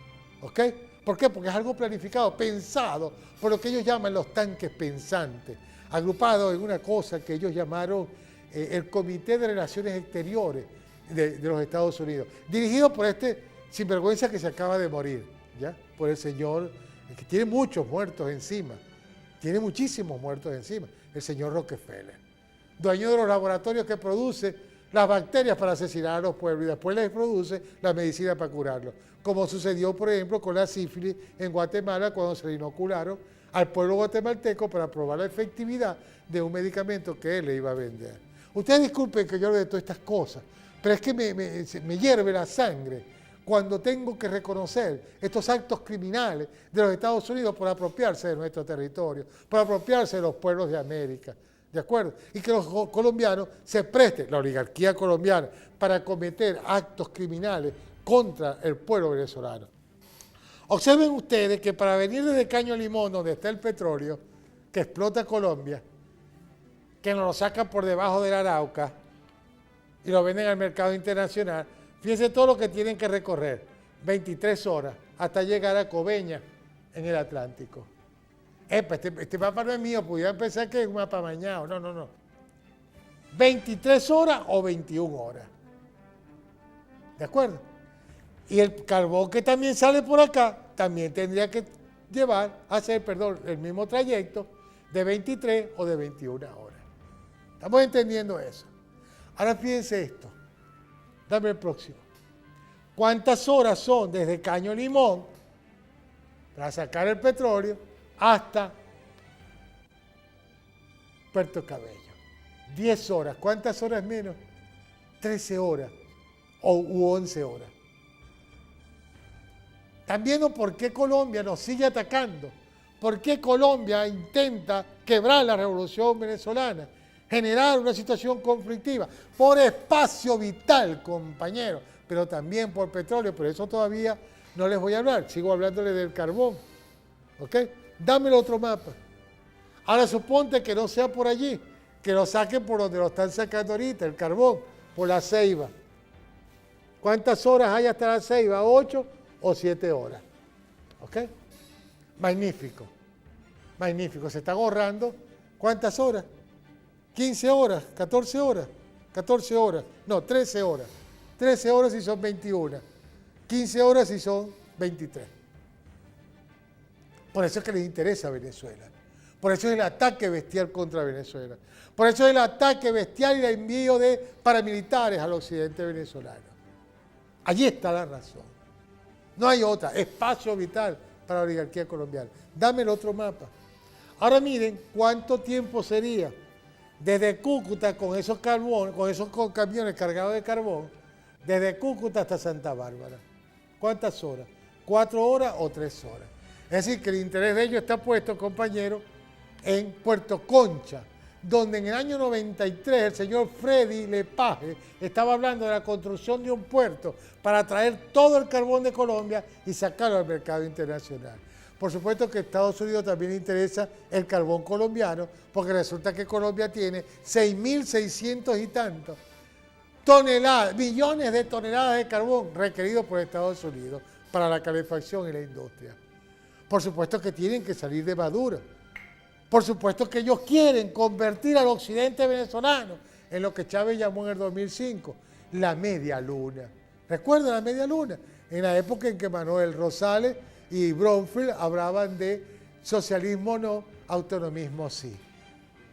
¿Ok? ¿Por qué? Porque es algo planificado, pensado por lo que ellos llaman los tanques pensantes, agrupados en una cosa que ellos llamaron el Comité de Relaciones Exteriores de los Estados Unidos, dirigido por este sinvergüenza que se acaba de morir, ¿ya?, por el señor que tiene muchos muertos encima, tiene muchísimos muertos encima, el señor Rockefeller, dueño de los laboratorios que produce las bacterias para asesinar a los pueblos y después les produce la medicina para curarlos, como sucedió, por ejemplo, con la sífilis en Guatemala cuando se le inocularon al pueblo guatemalteco para probar la efectividad de un medicamento que él le iba a vender. Ustedes disculpen que yo hable de todas estas cosas, pero es que me hierve la sangre cuando tengo que reconocer estos actos criminales de los Estados Unidos por apropiarse de nuestro territorio, por apropiarse de los pueblos de América, ¿de acuerdo? Y que los colombianos se presten, la oligarquía colombiana, para cometer actos criminales contra el pueblo venezolano. Observen ustedes que para venir desde Caño Limón, donde está el petróleo, que explota Colombia, que nos lo sacan por debajo del Arauca y lo venden al mercado internacional, fíjense todo lo que tienen que recorrer, 23 horas, hasta llegar a Coveñas, en el Atlántico. Este mapa no es mío, pudieran pensar que es un mapa mañado, no. 23 horas o 21 horas. ¿De acuerdo? Y el carbón que también sale por acá, también tendría que hacer el mismo trayecto de 23 o de 21 horas. ¿Estamos entendiendo eso? Ahora fíjense esto. Dame el próximo. ¿Cuántas horas son desde Caño Limón para sacar el petróleo hasta Puerto Cabello? 10 horas. ¿Cuántas horas menos? 13 horas u 11 horas. ¿Están viendo por qué Colombia nos sigue atacando? ¿Por qué Colombia intenta quebrar la revolución venezolana? Generar una situación conflictiva, por espacio vital, compañeros, pero también por petróleo, por eso todavía no les voy a hablar, sigo hablándoles del carbón, ¿ok? Dame el otro mapa. Ahora suponte que no sea por allí, que lo saquen por donde lo están sacando ahorita, el carbón, por la Ceiba. ¿Cuántas horas hay hasta la Ceiba? 8 o 7 horas, ¿ok? Magnífico, magnífico, se están ahorrando, ¿cuántas horas? 15 horas, 14 horas, 14 horas, no, 13 horas. 13 horas si son 21, 15 horas si son 23. Por eso es que les interesa Venezuela. Por eso es el ataque bestial contra Venezuela. Por eso es el ataque bestial y el envío de paramilitares al occidente venezolano. Allí está la razón. No hay otra. Espacio vital para la oligarquía colombiana. Dame el otro mapa. Ahora miren cuánto tiempo sería desde Cúcuta con esos camiones cargados de carbón, desde Cúcuta hasta Santa Bárbara. ¿Cuántas horas? 4 horas o 3 horas. Es decir, que el interés de ellos está puesto, compañeros, en Puerto Concha, donde en el año 93 el señor Freddy Lepage estaba hablando de la construcción de un puerto para traer todo el carbón de Colombia y sacarlo al mercado internacional. Por supuesto que a Estados Unidos también le interesa el carbón colombiano, porque resulta que Colombia tiene 6.600 y tantos toneladas, millones de toneladas de carbón requeridos por Estados Unidos para la calefacción y la industria. Por supuesto que tienen que salir de Maduro. Por supuesto que ellos quieren convertir al occidente venezolano en lo que Chávez llamó en el 2005, la media luna. ¿Recuerdan la media luna? En la época en que Manuel Rosales y Bromfield hablaban de socialismo no, autonomismo sí.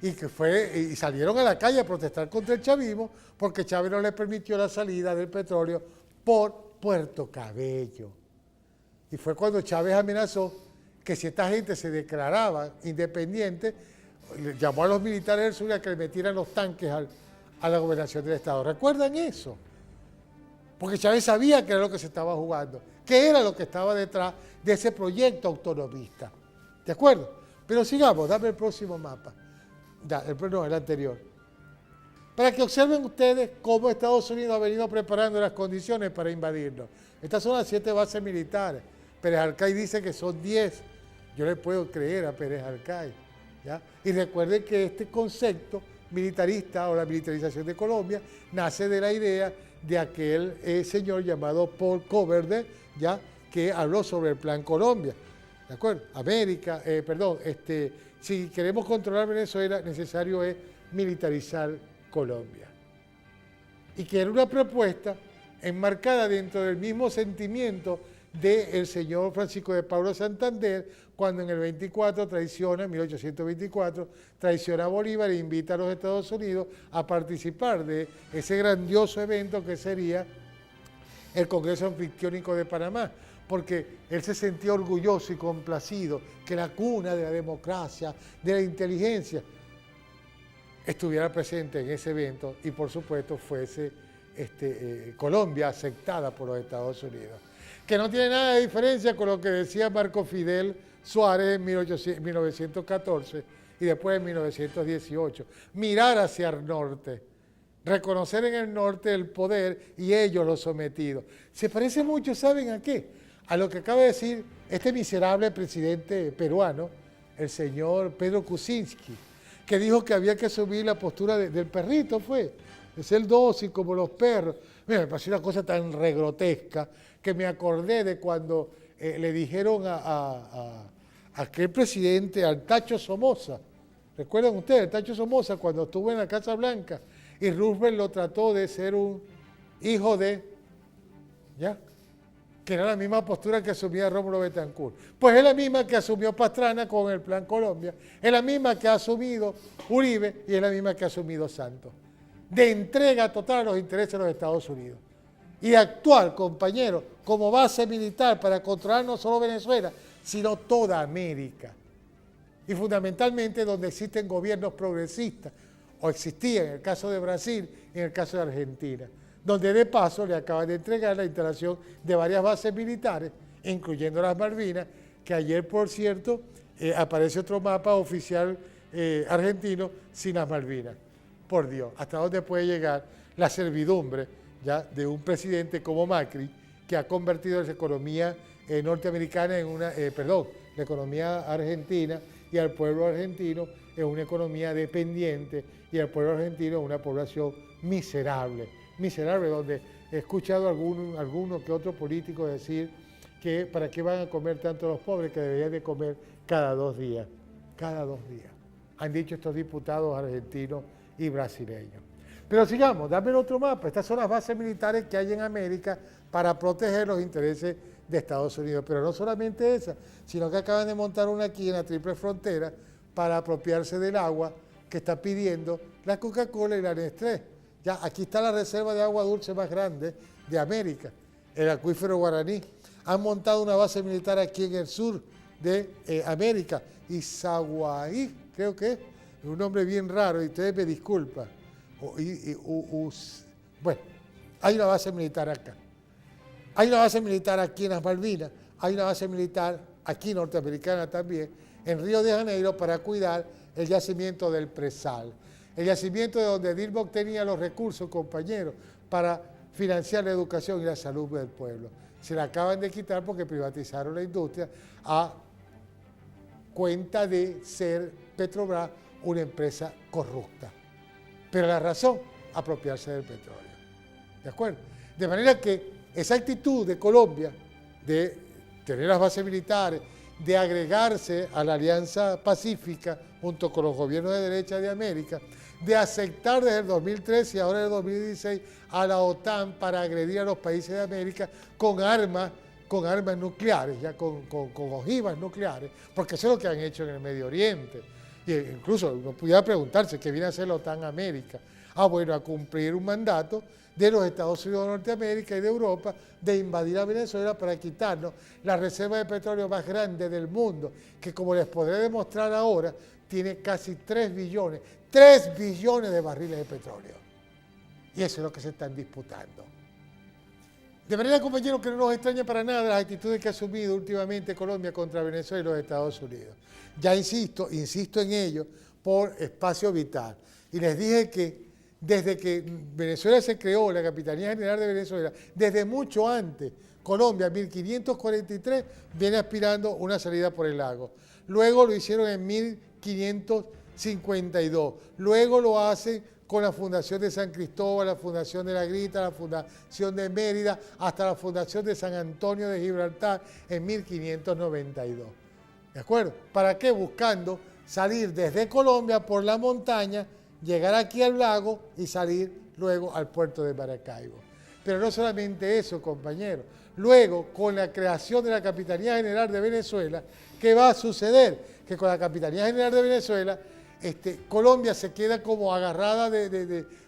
Y salieron a la calle a protestar contra el chavismo porque Chávez no les permitió la salida del petróleo por Puerto Cabello. Y fue cuando Chávez amenazó que si esta gente se declaraba independiente, llamó a los militares del sur a que le metieran los tanques a la gobernación del Estado. ¿Recuerdan eso? Porque Chávez sabía que era lo que se estaba jugando, que era lo que estaba detrás de ese proyecto autonomista. ¿De acuerdo? Pero sigamos, dame el próximo mapa. El anterior. Para que observen ustedes cómo Estados Unidos ha venido preparando las condiciones para invadirnos. Estas son las 7 bases militares. Pérez Arcay dice que son 10. Yo le puedo creer a Pérez Arcay, ¿ya? Y recuerden que este concepto militarista o la militarización de Colombia nace de la idea de aquel señor llamado Paul Coverdale, ¿ya? Que habló sobre el Plan Colombia. ¿De acuerdo? Si queremos controlar Venezuela, necesario es militarizar Colombia. Y que era una propuesta enmarcada dentro del mismo sentimiento del señor Francisco de Paula Santander, cuando en el 1824, traiciona a Bolívar e invita a los Estados Unidos a participar de ese grandioso evento que sería el Congreso Anfictiónico de Panamá. porque él se sentía orgulloso y complacido que la cuna de la democracia, de la inteligencia, estuviera presente en ese evento y por supuesto fuese Colombia aceptada por los Estados Unidos. Que no tiene nada de diferencia con lo que decía Marco Fidel Suárez en 1914 y después en 1918. Mirar hacia el norte, reconocer en el norte el poder y ellos los sometidos. Se parece mucho, ¿saben a qué? A lo que acaba de decir este miserable presidente peruano, el señor Pedro Kuczynski, que dijo que había que asumir la postura del perrito, de ser dócil como los perros. Mira, me pareció una cosa tan regrotesca que me acordé de cuando le dijeron a aquel presidente, al Tacho Somoza. ¿Recuerdan ustedes? El Tacho Somoza cuando estuvo en la Casa Blanca y Roosevelt lo trató de ser un hijo de, ¿ya? Que era la misma postura que asumía Rómulo Betancourt. Pues es la misma que asumió Pastrana con el Plan Colombia, es la misma que ha asumido Uribe y es la misma que ha asumido Santos. De entrega total a los intereses de los Estados Unidos. Y de actuar, compañeros, como base militar para controlar no solo Venezuela, sino toda América. Y fundamentalmente donde existen gobiernos progresistas, o existían en el caso de Brasil y en el caso de Argentina, donde de paso le acaban de entregar la instalación de varias bases militares, incluyendo las Malvinas, que ayer, por cierto, aparece otro mapa oficial argentino sin las Malvinas. Por Dios, ¿hasta dónde puede llegar la servidumbre ya de un presidente como Macri, que ha convertido la economía norteamericana en una, la economía argentina y al pueblo argentino en una economía dependiente y al pueblo argentino en una población miserable? Miserable, donde he escuchado alguno que otro político decir que para qué van a comer tanto los pobres, que deberían de comer cada 2 días. Cada 2 días. Han dicho estos diputados argentinos y brasileños. Pero sigamos, dame el otro mapa. Estas son las bases militares que hay en América para proteger los intereses de Estados Unidos. Pero no solamente esas, sino que acaban de montar una aquí en la Triple Frontera para apropiarse del agua que está pidiendo la Coca-Cola y la Nestlé. Ya, aquí está la reserva de agua dulce más grande de América, el acuífero Guaraní. Han montado una base militar aquí en el sur de América, Izaguaí, creo que es un nombre bien raro, y ustedes me disculpan. Bueno, hay una base militar acá. Hay una base militar aquí en las Malvinas, hay una base militar aquí norteamericana también, en Río de Janeiro, para cuidar el yacimiento del Presal. El yacimiento de donde Dilma obtenía los recursos, compañeros, para financiar la educación y la salud del pueblo. Se la acaban de quitar porque privatizaron la industria a cuenta de ser Petrobras una empresa corrupta. Pero la razón, apropiarse del petróleo. ¿De acuerdo? De manera que esa actitud de Colombia de tener las bases militares, de agregarse a la Alianza Pacífica junto con los gobiernos de derecha de América, de aceptar desde el 2013 y ahora en el 2016 a la OTAN para agredir a los países de América con armas nucleares, ya con ojivas nucleares, porque eso es lo que han hecho en el Medio Oriente. Y incluso uno pudiera preguntarse qué viene a hacer la OTAN a América. Bueno, a cumplir un mandato de los Estados Unidos de Norteamérica y de Europa de invadir a Venezuela para quitarnos la reserva de petróleo más grande del mundo, que como les podré demostrar ahora, tiene casi 3 billones de barriles de petróleo. Y eso es lo que se están disputando. De manera, compañeros, que no nos extraña para nada las actitudes que ha asumido últimamente Colombia contra Venezuela y los Estados Unidos. Ya insisto en ello por espacio vital. Y les dije que desde que Venezuela se creó, la Capitanía General de Venezuela, desde mucho antes, Colombia, en 1543, viene aspirando una salida por el lago. Luego lo hicieron en 1552. Luego lo hacen con la fundación de San Cristóbal, la fundación de La Grita, la fundación de Mérida, hasta la fundación de San Antonio de Gibraltar en 1592. ¿De acuerdo? ¿Para qué? Buscando salir desde Colombia por la montaña, llegar aquí al lago y salir luego al puerto de Maracaibo. Pero no solamente eso, compañeros. Luego, con la creación de la Capitanía General de Venezuela, ¿qué va a suceder? Que con la Capitanía General de Venezuela, Colombia se queda como agarrada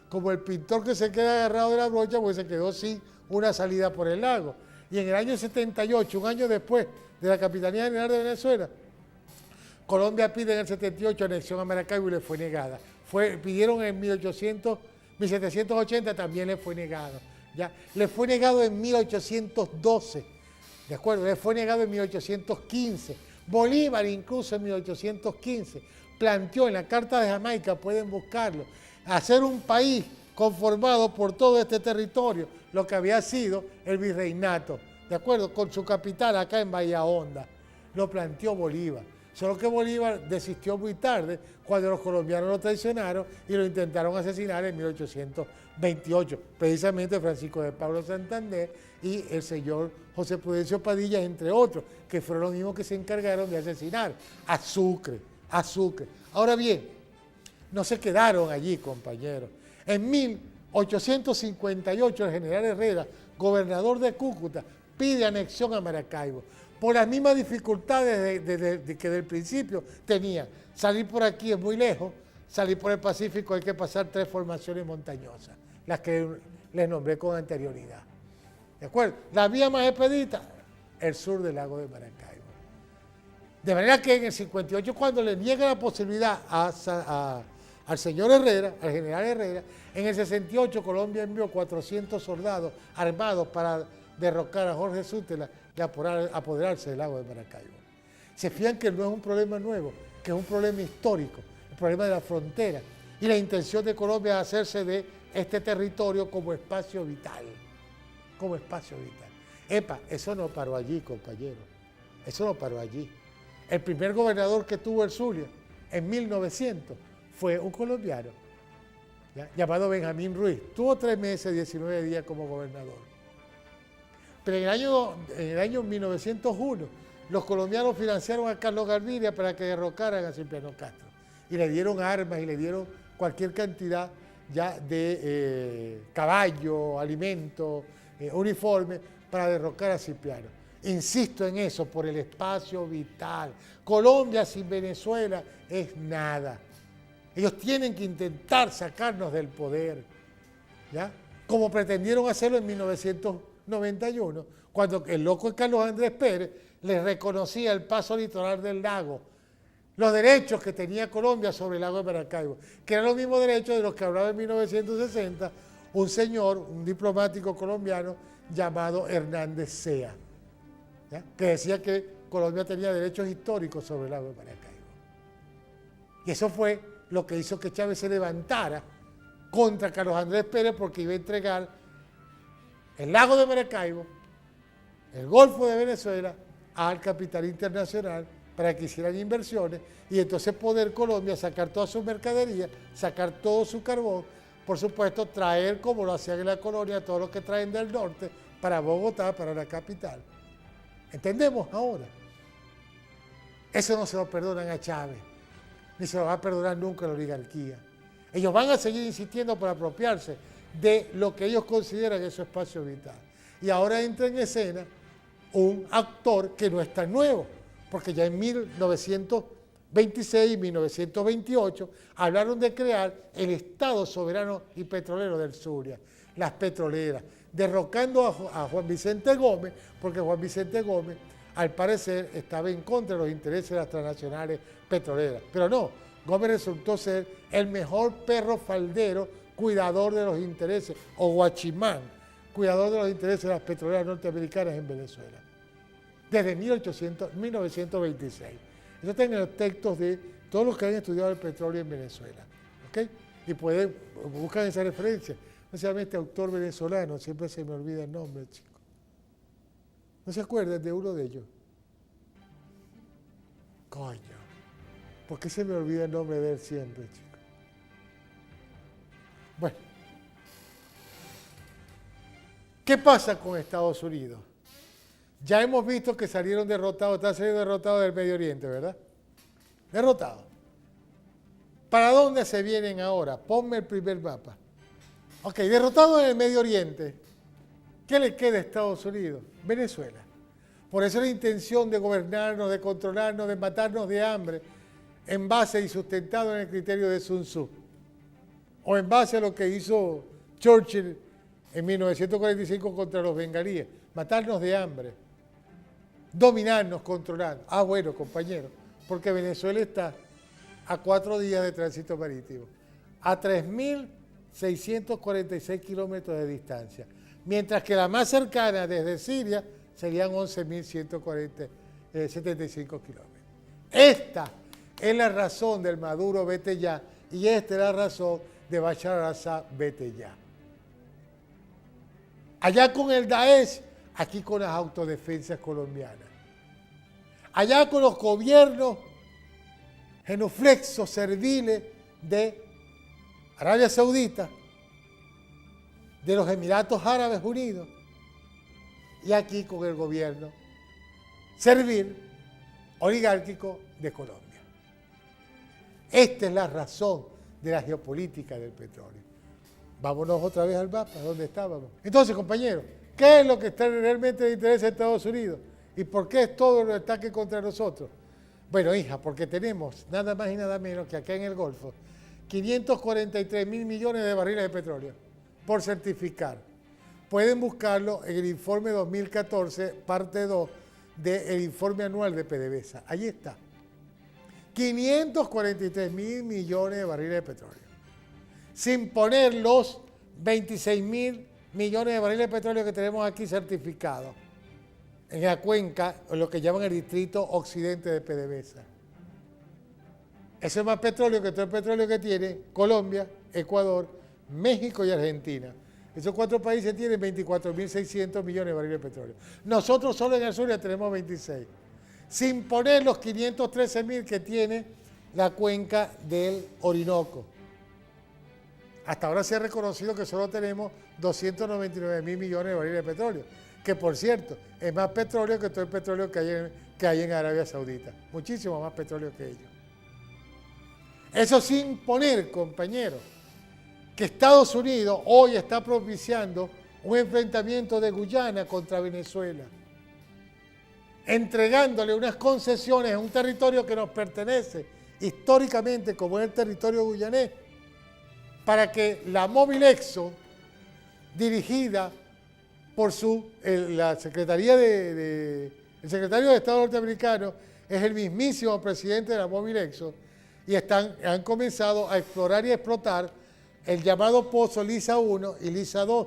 como el pintor que se queda agarrado de la brocha porque se quedó sin una salida por el lago. Y en el año 78, un año después de la Capitanía General de Venezuela, Colombia pide en el 78 anexión a Maracaibo y le fue negada. Pidieron en 1780, también le fue negado. ¿Ya? Le fue negado en 1812, ¿de acuerdo? Le fue negado en 1815. Bolívar incluso en 1815 planteó en la Carta de Jamaica, pueden buscarlo, hacer un país conformado por todo este territorio, lo que había sido el virreinato, ¿de acuerdo? Con su capital acá en Bahía Honda. Lo planteó Bolívar. Solo que Bolívar desistió muy tarde cuando los colombianos lo traicionaron y lo intentaron asesinar en 1828. Precisamente Francisco de Pablo Santander y el señor José Prudencio Padilla, entre otros, que fueron los mismos que se encargaron de asesinar a Sucre. Ahora bien, no se quedaron allí, compañeros. En 1858 el general Herrera, gobernador de Cúcuta, pide anexión a Maracaibo. Por las mismas dificultades que del principio tenía. Salir por aquí es muy lejos, salir por el Pacífico hay que pasar 3 formaciones montañosas, las que les nombré con anterioridad. ¿De acuerdo? La vía más expedita, el sur del lago de Maracaibo. De manera que en el 58, cuando le niega la posibilidad al señor Herrera, al general Herrera, en el 68 Colombia envió 400 soldados armados para derrocar a Jorge Zútela y apoderarse del lago de Maracaibo. Se fijan que no es un problema nuevo, que es un problema histórico, el problema de la frontera y la intención de Colombia de hacerse de este territorio como espacio vital. Como espacio vital. Epa, eso no paró allí, compañeros. Eso no paró allí. El primer gobernador que tuvo el Zulia en 1900 fue un colombiano, ¿ya? Llamado Benjamín Ruiz. Tuvo 3 meses, 19 días como gobernador. Pero en el año 1901, los colombianos financiaron a Carlos Gaviria para que derrocaran a Cipriano Castro. Y le dieron armas y le dieron cualquier cantidad ya de caballo, alimentos, uniformes para derrocar a Cipriano. Insisto en eso, por el espacio vital. Colombia sin Venezuela es nada. Ellos tienen que intentar sacarnos del poder, ¿ya? Como pretendieron hacerlo en 1991, cuando el loco Carlos Andrés Pérez les reconocía el paso litoral del lago, los derechos que tenía Colombia sobre el lago de Maracaibo, que eran los mismos derechos de los que hablaba en 1960 un señor, un diplomático colombiano llamado Hernández Sea, ¿ya? Que decía que Colombia tenía derechos históricos sobre el lago de Maracaibo. Y eso fue lo que hizo que Chávez se levantara contra Carlos Andrés Pérez, porque iba a entregar el lago de Maracaibo, el Golfo de Venezuela, al capital internacional para que hicieran inversiones y entonces poder Colombia sacar toda su mercadería, sacar todo su carbón, por supuesto traer, como lo hacían en la colonia, todo lo que traen del norte para Bogotá, para la capital. ¿Entendemos ahora? Eso no se lo perdonan a Chávez, ni se lo va a perdonar nunca a la oligarquía. Ellos van a seguir insistiendo por apropiarse de lo que ellos consideran que es su espacio vital. Y ahora entra en escena un actor que no es tan nuevo, porque ya en 1926 y 1928 hablaron de crear el Estado soberano y petrolero del Zulia, las petroleras, derrocando a Juan Vicente Gómez, porque Juan Vicente Gómez, al parecer, estaba en contra de los intereses de las transnacionales petroleras. Pero no, Gómez resultó ser el mejor perro faldero, cuidador de los intereses, o guachimán, cuidador de los intereses de las petroleras norteamericanas en Venezuela, desde 1926. Eso está en los textos de todos los que han estudiado el petróleo en Venezuela, ¿ok? Y buscan esa referencia. No se llama este autor venezolano, siempre se me olvida el nombre, chico. ¿No se acuerdan de uno de ellos? Coño, ¿por qué se me olvida el nombre de él siempre, chico? Bueno, ¿qué pasa con Estados Unidos? Ya hemos visto que salieron derrotados, están saliendo derrotados del Medio Oriente, ¿verdad? Derrotados. ¿Para dónde se vienen ahora? Ponme el primer mapa. Ok, derrotados en el Medio Oriente. ¿Qué le queda a Estados Unidos? Venezuela. Por eso la intención de gobernarnos, de controlarnos, de matarnos de hambre, en base y sustentado en el criterio de Sun Tzu, o en base a lo que hizo Churchill en 1945 contra los bengalíes, matarnos de hambre, dominarnos, controlarnos. Ah, bueno, compañeros, porque Venezuela está a 4 días de tránsito marítimo, a 3.646 kilómetros de distancia, mientras que la más cercana desde Siria serían 11.175 kilómetros. Esta es la razón del Maduro vete ya, y esta es la razón de Bashar al-Assad vete ya. Allá con el Daesh, aquí con las autodefensas colombianas. Allá con los gobiernos genuflexos, serviles de Arabia Saudita, de los Emiratos Árabes Unidos, y aquí con el gobierno servil, oligárquico de Colombia. Esta es la razón de la geopolítica del petróleo. Vámonos otra vez al mapa, ¿dónde estábamos? Entonces, compañeros, ¿qué es lo que está realmente de interés de Estados Unidos? ¿Y por qué es todo el ataque contra nosotros? Bueno, hija, porque tenemos nada más y nada menos que acá en el Golfo 543.000 millones de barriles de petróleo por certificar. Pueden buscarlo en el informe 2014, parte 2, del informe anual de PDVSA. Allí está. 543.000 millones de barriles de petróleo. Sin poner los 26.000 millones de barriles de petróleo que tenemos aquí certificados en la cuenca, o lo que llaman el distrito occidente de PDVSA. Eso es más petróleo que todo el petróleo que tiene Colombia, Ecuador, México y Argentina. Esos 4 países tienen 24.600 millones de barriles de petróleo. Nosotros solo en el sur ya tenemos 26. Sin poner los 513.000 que tiene la cuenca del Orinoco. Hasta ahora se ha reconocido que solo tenemos 299.000 millones de barriles de petróleo, que por cierto, es más petróleo que todo el petróleo que hay en Arabia Saudita. Muchísimo más petróleo que ellos. Eso sin poner, compañeros, que Estados Unidos hoy está propiciando un enfrentamiento de Guyana contra Venezuela, entregándole unas concesiones a un territorio que nos pertenece históricamente, como es el territorio guyanés, para que la Movilexo, dirigida por la Secretaría el secretario de Estado norteamericano, es el mismísimo presidente de la Movilexo, y han comenzado a explorar y explotar el llamado pozo Lisa 1 y Lisa 2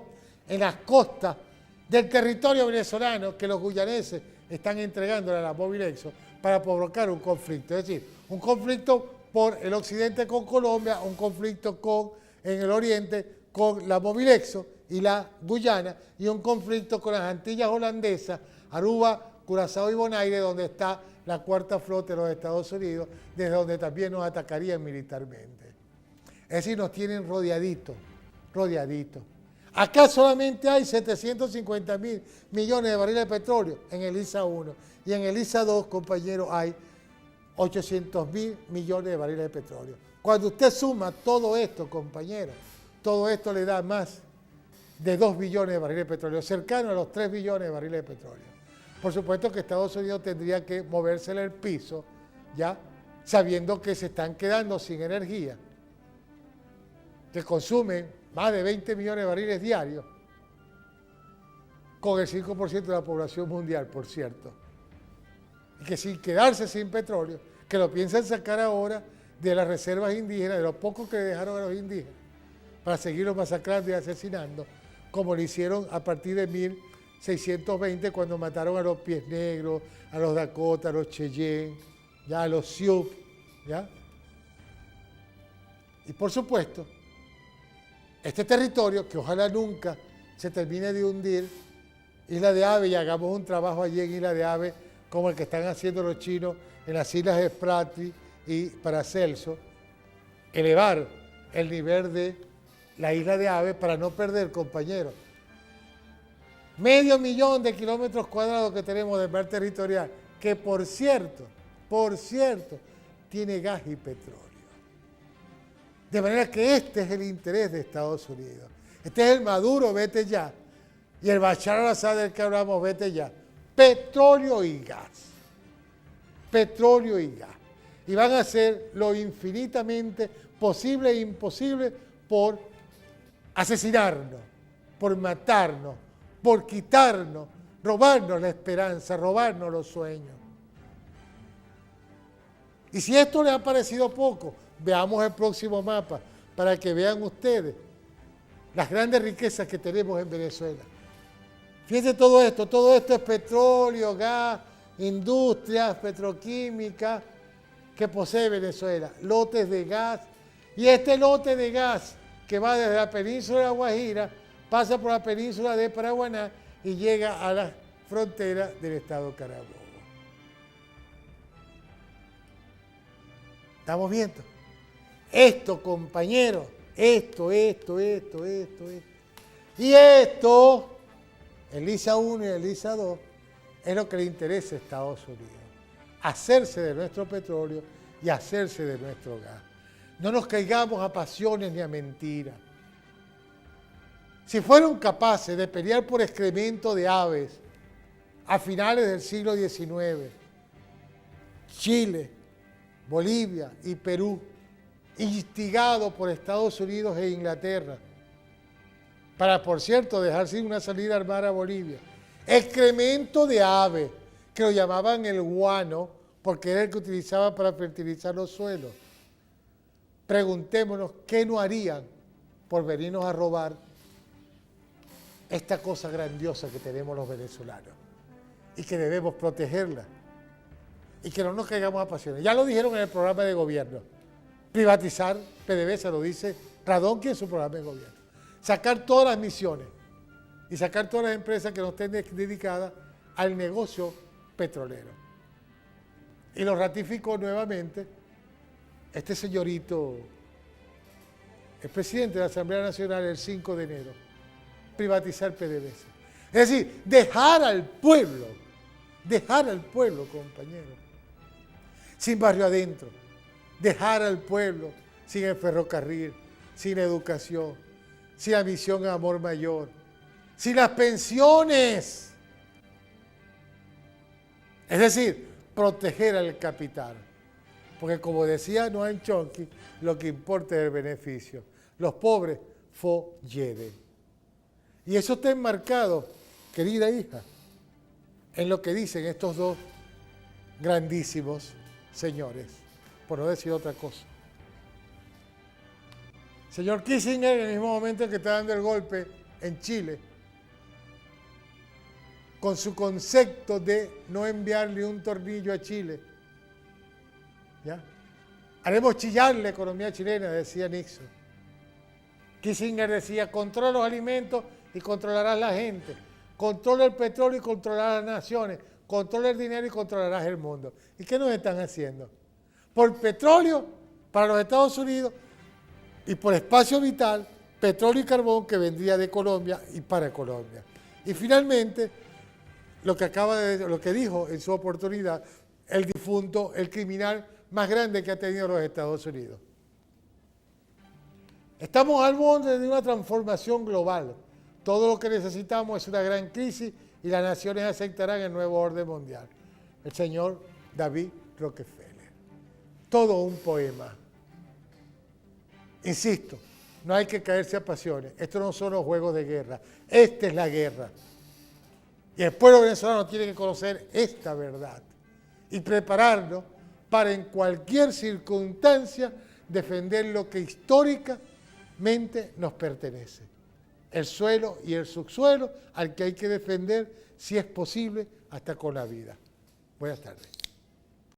en las costas del territorio venezolano que los guyaneses están entregándole a la Movilexo para provocar un conflicto. Es decir, un conflicto por el occidente con Colombia, un conflicto en el oriente con la Movilexo y la Guyana, y un conflicto con las Antillas holandesas, Aruba, Curazao y Bonaire, donde está la cuarta flota de los Estados Unidos, desde donde también nos atacarían militarmente. Es decir, nos tienen rodeaditos. Acá solamente hay 750.000 millones de barriles de petróleo en el ISA 1, y en el ISA 2, compañeros, hay 800.000 millones de barriles de petróleo. Cuando usted suma todo esto, compañeros, todo esto le da más de 2 billones de barriles de petróleo, cercano a los 3 billones de barriles de petróleo. Por supuesto que Estados Unidos tendría que movérsele el piso, ya sabiendo que se están quedando sin energía, que consumen más de 20 millones de barriles diarios, con el 5% de la población mundial, por cierto. Y que sin quedarse sin petróleo, que lo piensan sacar ahora de las reservas indígenas, de los pocos que dejaron a los indígenas, para seguirlos masacrando y asesinando, como lo hicieron a partir de 1620, cuando mataron a los Pies Negros, a los Dakota, a los Cheyenne, ya a los Sioux, ¿ya? Y por supuesto, este territorio, que ojalá nunca se termine de hundir, Isla de Ave, y hagamos un trabajo allí en Isla de Ave, como el que están haciendo los chinos en las islas de Spratly y Paracelso, elevar el nivel de la Isla de Ave para no perder, compañeros, 500.000 de kilómetros cuadrados que tenemos de mar territorial, que por cierto, tiene gas y petróleo. De manera que este es el interés de Estados Unidos. Este es el Maduro, vete ya. Y el Bashar al-Assad del que hablamos, vete ya. Petróleo y gas. Petróleo y gas. Y van a hacer lo infinitamente posible e imposible por asesinarnos, por matarnos, por quitarnos, robarnos la esperanza, robarnos los sueños. Y si esto les ha parecido poco, veamos el próximo mapa para que vean ustedes las grandes riquezas que tenemos en Venezuela. Fíjense todo esto es petróleo, gas, industrias, petroquímica que posee Venezuela, lotes de gas. Y este lote de gas que va desde la península de La Guajira, pasa por la península de Paraguaná y llega a la frontera del estado Carabobo. ¿Estamos viendo? Esto, compañeros, esto. Y esto, el ISA 1 y el ISA 2, es lo que le interesa a Estados Unidos. Hacerse de nuestro petróleo y hacerse de nuestro gas. No nos caigamos a pasiones ni a mentiras. Si fueron capaces de pelear por excremento de aves a finales del siglo XIX, Chile, Bolivia y Perú, instigados por Estados Unidos e Inglaterra, para, por cierto, dejar sin una salida armada a Bolivia, excremento de ave, que lo llamaban el guano, porque era el que utilizaban para fertilizar los suelos. Preguntémonos qué no harían por venirnos a robar esta cosa grandiosa que tenemos los venezolanos y que debemos protegerla y que no nos caigamos a pasiones. Ya lo dijeron en el programa de gobierno. Privatizar PDVSA, lo dice Radonqui en su programa de gobierno. Sacar todas las misiones y sacar todas las empresas que no estén dedicadas al negocio petrolero. Y lo ratificó nuevamente este señorito, el presidente de la Asamblea Nacional, el 5 de enero. Privatizar PDVSA. Es decir, dejar al pueblo, compañeros, sin barrio adentro, dejar al pueblo sin el ferrocarril, sin educación, sin la misión de amor mayor, sin las pensiones. Es decir, proteger al capital. Porque como decía Noam Chomsky, lo que importa es el beneficio. Los pobres folleden. Y eso está enmarcado, querida hija, en lo que dicen estos dos grandísimos señores, por no decir otra cosa. Señor Kissinger, en el mismo momento en que está dando el golpe en Chile, con su concepto de no enviarle un tornillo a Chile, ¿ya? Haremos chillar la economía chilena, decía Nixon. Kissinger decía, controla los alimentos y controlarás la gente. Controla el petróleo y controlarás las naciones. Controla el dinero y controlarás el mundo. ¿Y qué nos están haciendo? Por petróleo para los Estados Unidos y por espacio vital, petróleo y carbón que vendría de Colombia y para Colombia. Y finalmente, lo que dijo en su oportunidad el difunto, el criminal más grande que ha tenido los Estados Unidos. Estamos al borde de una transformación global. Todo lo que necesitamos es una gran crisis y las naciones aceptarán el nuevo orden mundial. El señor David Rockefeller. Todo un poema. Insisto, no hay que caerse a pasiones. Estos no son los juegos de guerra. Esta es la guerra. Y el pueblo venezolano tiene que conocer esta verdad y prepararnos para en cualquier circunstancia defender lo que históricamente nos pertenece. El suelo y el subsuelo al que hay que defender, si es posible, hasta con la vida. Buenas tardes.